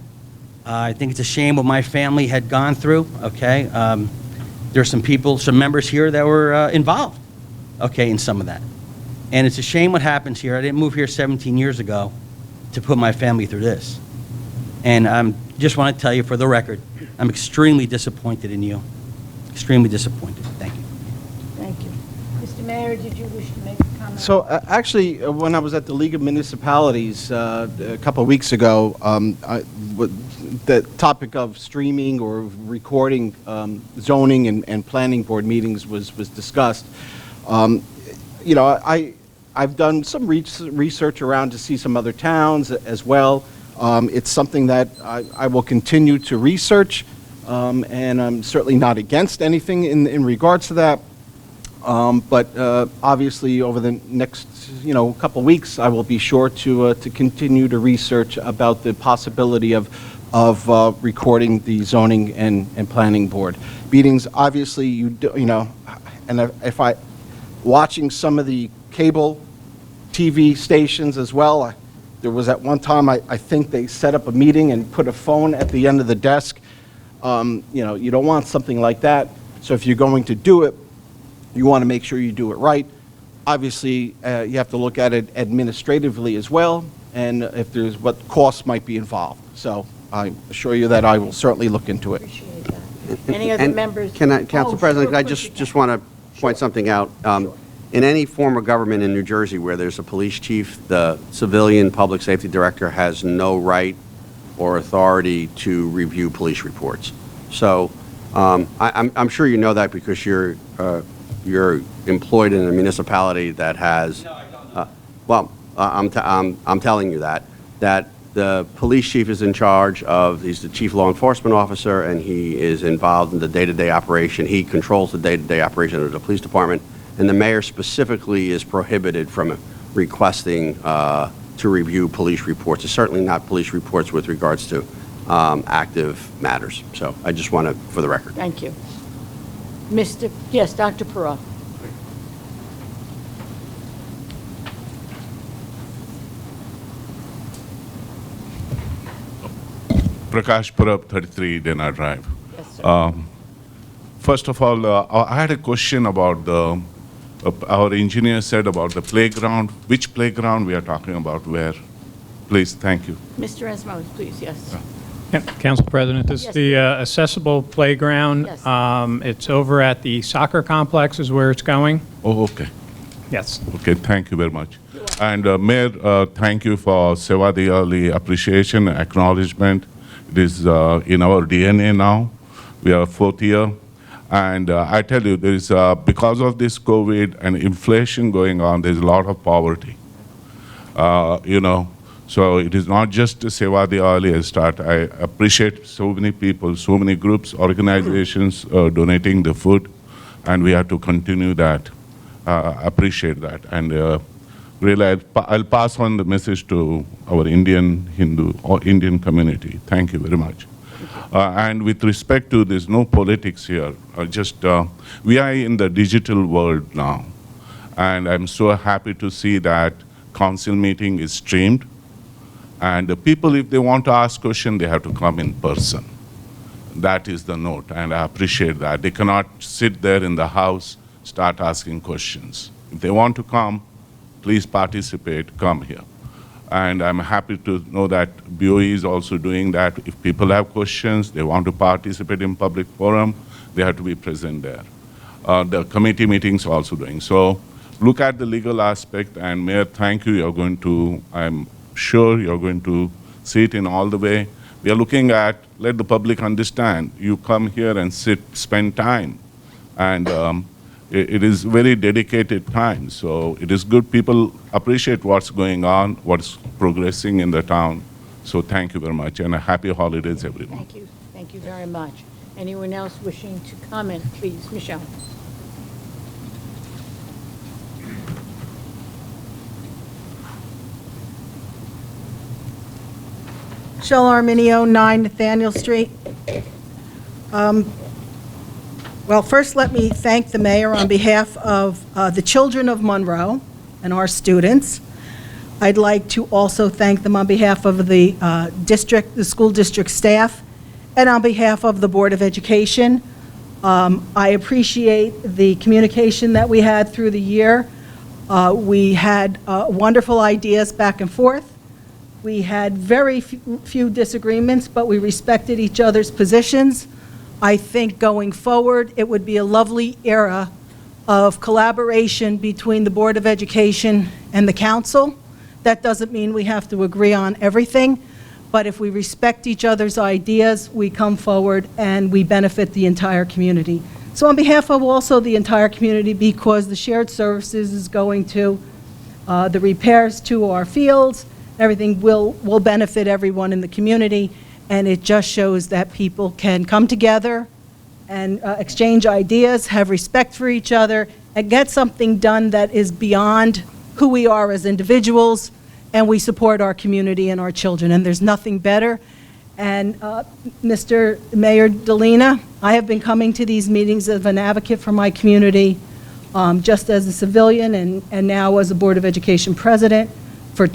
I think it's a shame what my family had gone through, okay? There's some people, some members here that were involved, okay, in some of that. And it's a shame what happens here. I didn't move here 17 years ago to put my family through this. And I just want to tell you for the record, I'm extremely disappointed in you. Extremely disappointed. Thank you. Thank you. Mr. Mayor, did you wish to make a comment? So actually, when I was at the League of Municipalities a couple of weeks ago, the topic of streaming or recording zoning and planning board meetings was discussed. You know, I've done some research around to see some other towns as well. It's something that I will continue to research, and I'm certainly not against anything in regards to that. But obviously, over the next, couple weeks, I will be sure to continue to research about the possibility of recording the zoning and planning board meetings. Obviously, and if I watching some of the cable TV stations as well. There was at one time, I think they set up a meeting and put a phone at the end of the desk. You don't want something like that. So if you're going to do it, you want to make sure you do it right. Obviously, you have to look at it administratively as well, and if there's what costs might be involved. So I assure you that I will certainly look into it. Appreciate that. Any other And members? Council Oh, President, sure, I of course you just can. want to point something out. In any form of government in New Jersey where there's a police chief, the civilian public safety director has no right or authority to review police reports. So I'm sure you know that because you're employed in a municipality that has. No, I don't know. I'm telling you that the police chief is in charge of. He's the chief law enforcement officer, and he is involved in the day-to-day operation. He controls the day-to-day operation of the police department. And the mayor specifically is prohibited from requesting to review police reports. It's certainly not police reports with regards to active matters. So I just want to, for the record. Thank you. Yes, Dr. Perot. Prakash Purab, 33 Dana Drive. Yes, sir. First of all, I had a question about our engineer said about the playground. Which playground we are talking about, where? Please, thank you. Mr. Esmond, please, yes. Council President, this is Yes. the accessible playground. Yes. It's over at the soccer complex is where it's going. Oh, okay. Yes. Okay, thank you very much. And Mayor, thank you for Seva Diwali appreciation, acknowledgement. It is in our DNA now. We are fourth year. And I tell you, there is, because of this COVID and inflation going on, there's a lot of poverty. So it is not just Seva Diwali start. I appreciate so many people, so many groups, organizations donating the food, and we have to continue that. Appreciate that. And really, I'll pass on the message to our Indian, Hindu, or Indian community. Thank you very much. And with respect to, there's no politics here. We are in the digital world now. And I'm so happy to see that council meeting is streamed. And the people, if they want to ask questions, they have to come in person. That is the note, and I appreciate that. They cannot sit there in the house, start asking questions. If they want to come, please participate, come here. And I'm happy to know that BOE is also doing that. If people have questions, they want to participate in public forum, they have to be present there. The committee meetings are also doing. So look at the legal aspect, and Mayor, thank you. I'm sure you're going to see it in all the way. We are looking at, let the public understand, you come here and spend time. And it is very dedicated time. So it is good people appreciate what's going on, what's progressing in the town. So thank you very much, and a happy holidays, everyone. Thank you. Thank you very much. Anyone else wishing to comment, please? Michelle. Michelle Arminio, 9 Nathaniel Street. Well, first let me thank the mayor on behalf of the children of Monroe and our students. I'd like to also thank them on behalf of the school district staff, and on behalf of the Board of Education. I appreciate the communication that we had through the year. We had wonderful ideas back and forth. We had very few disagreements, but we respected each other's positions. I think going forward, it would be a lovely era of collaboration between the Board of Education and the council. That doesn't mean we have to agree on everything, but if we respect each other's ideas, we come forward and we benefit the entire community. So on behalf of also the entire community, because the shared services is going to, the repairs to our fields, everything will benefit everyone in the community, and it just shows that people can come together and exchange ideas, have respect for each other, and get something done that is beyond who we are as individuals, and we support our community and our children, and there's nothing better. And Mr. Mayor Delina, I have been coming to these meetings as an advocate for my community, just as a civilian and now as a Board of Education president for,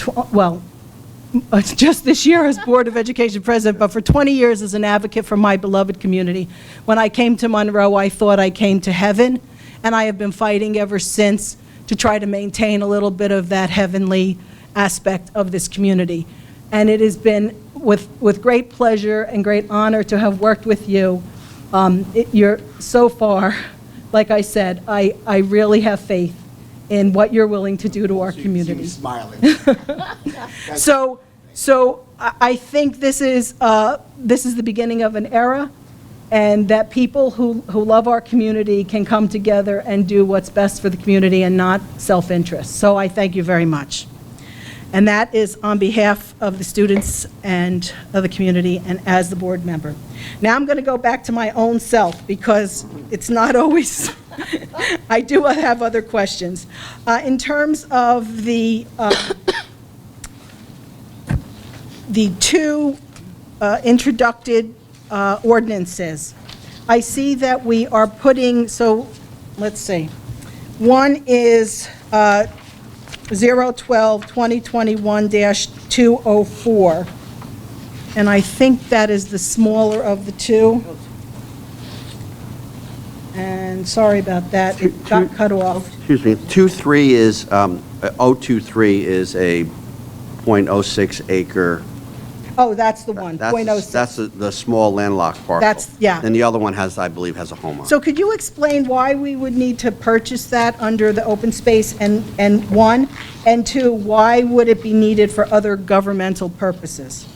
just this year as Board of Education president, but for 20 years as an advocate for my beloved community. When I came to Monroe, I thought I came to heaven, and I have been fighting ever since to try to maintain a little bit of that heavenly aspect of this community. And it has been with great pleasure and great honor to have worked with you. You're so far, like I said, I really have faith in what you're willing to do to our community. Smiling. So I think this is the beginning of an era, and that people who love our community can come together and do what's best for the community and not self-interest. So I thank you very much. And that is on behalf of the students and of the community and as the board member. Now I'm going to go back to my own self because it's not always, I do have other questions. In terms of the two introduced ordinances, I see that we are putting, so, let's see. One is 012-2021-204, and I think that is the smaller of the two. And sorry about that, it got cut off. Excuse me, 23 is, 023 is a .06 acre. Oh, that's the one, .06. That's the small landlocked parcel. That's- yeah. And the other one has, I believe, has a home on it. So could you explain why we would need to purchase that under the open space and one? And two, why would it be needed for other governmental purposes?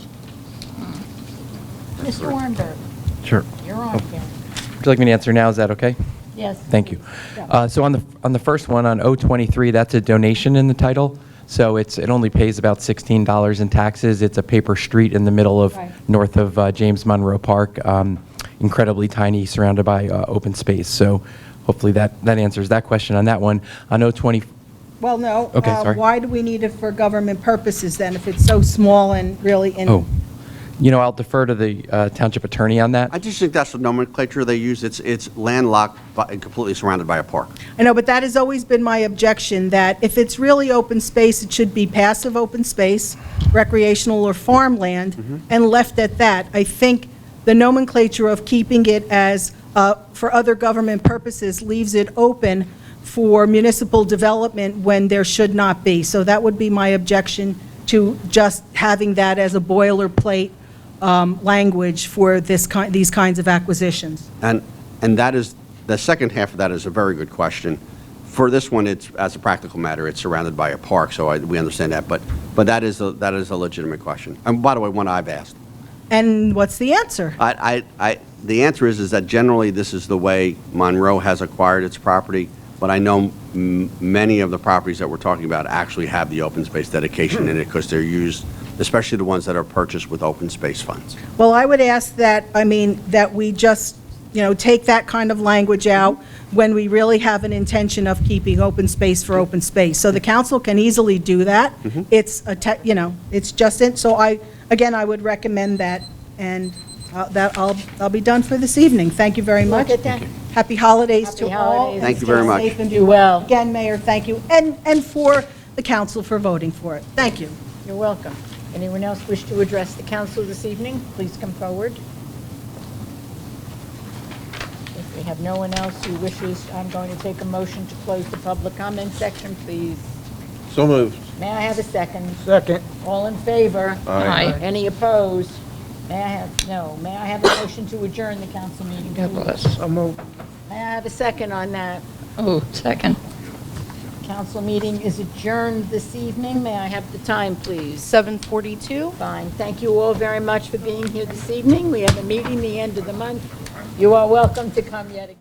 Mr. Warnberg, Sure. you're on, Ken. Would you like me to answer now? Is that okay? Yes. Thank you. So on the first one, on 023, that's a donation in the title. So it only pays about $16 in taxes. It's a paper street in the middle of, Right. north of James Monroe Park, incredibly tiny, surrounded by open space. So hopefully that answers that question on that one. On 020, Well, no. Okay, sorry. Why do we need it for government purposes then, if it's so small and really in? I'll defer to the township attorney on that. I just think that's the nomenclature they use. It's landlocked and completely surrounded by a park. I know, but that has always been my objection, that if it's really open space, it should be passive open space, recreational or farmland, and left at that. I think the nomenclature of keeping it as, for other government purposes, leaves it open for municipal development when there should not be. So that would be my objection to just having that as a boilerplate language for these kinds of acquisitions. And that is, the second half of that is a very good question. For this one, it's, as a practical matter, it's surrounded by a park, so we understand that. But that is a legitimate question. And by the way, one I've asked. And what's the answer? The answer is that generally this is the way Monroe has acquired its property, but I know many of the properties that we're talking about actually have the open space dedication in it because they're used, especially the ones that are purchased with open space funds. Well, I would ask that, that we just, take that kind of language out when we really have an intention of keeping open space for open space. So the council can easily do that. It's it's just, so I would recommend that, and I'll be done for this evening. Thank you very much. Look at that. Happy holidays to all. holidays. Thank you very much. Stay safe and Do well. Again, Mayor, thank you, and for the council for voting for it. Thank you. You're welcome. Anyone else wish to address the council this evening? Please come forward. If we have no one else who wishes, I'm going to take a motion to close the public comment section, please. So moved. May I have a second? Second. All in favor? Aye. Any opposed? May I have a motion to adjourn the council meeting, please? So moved. May I have a second on that? Oh, second. Council meeting is adjourned this evening. May I have the time, please? 7:42. Fine. Thank you all very much for being here this evening. We have a meeting the end of the month. You are welcome to come yet again.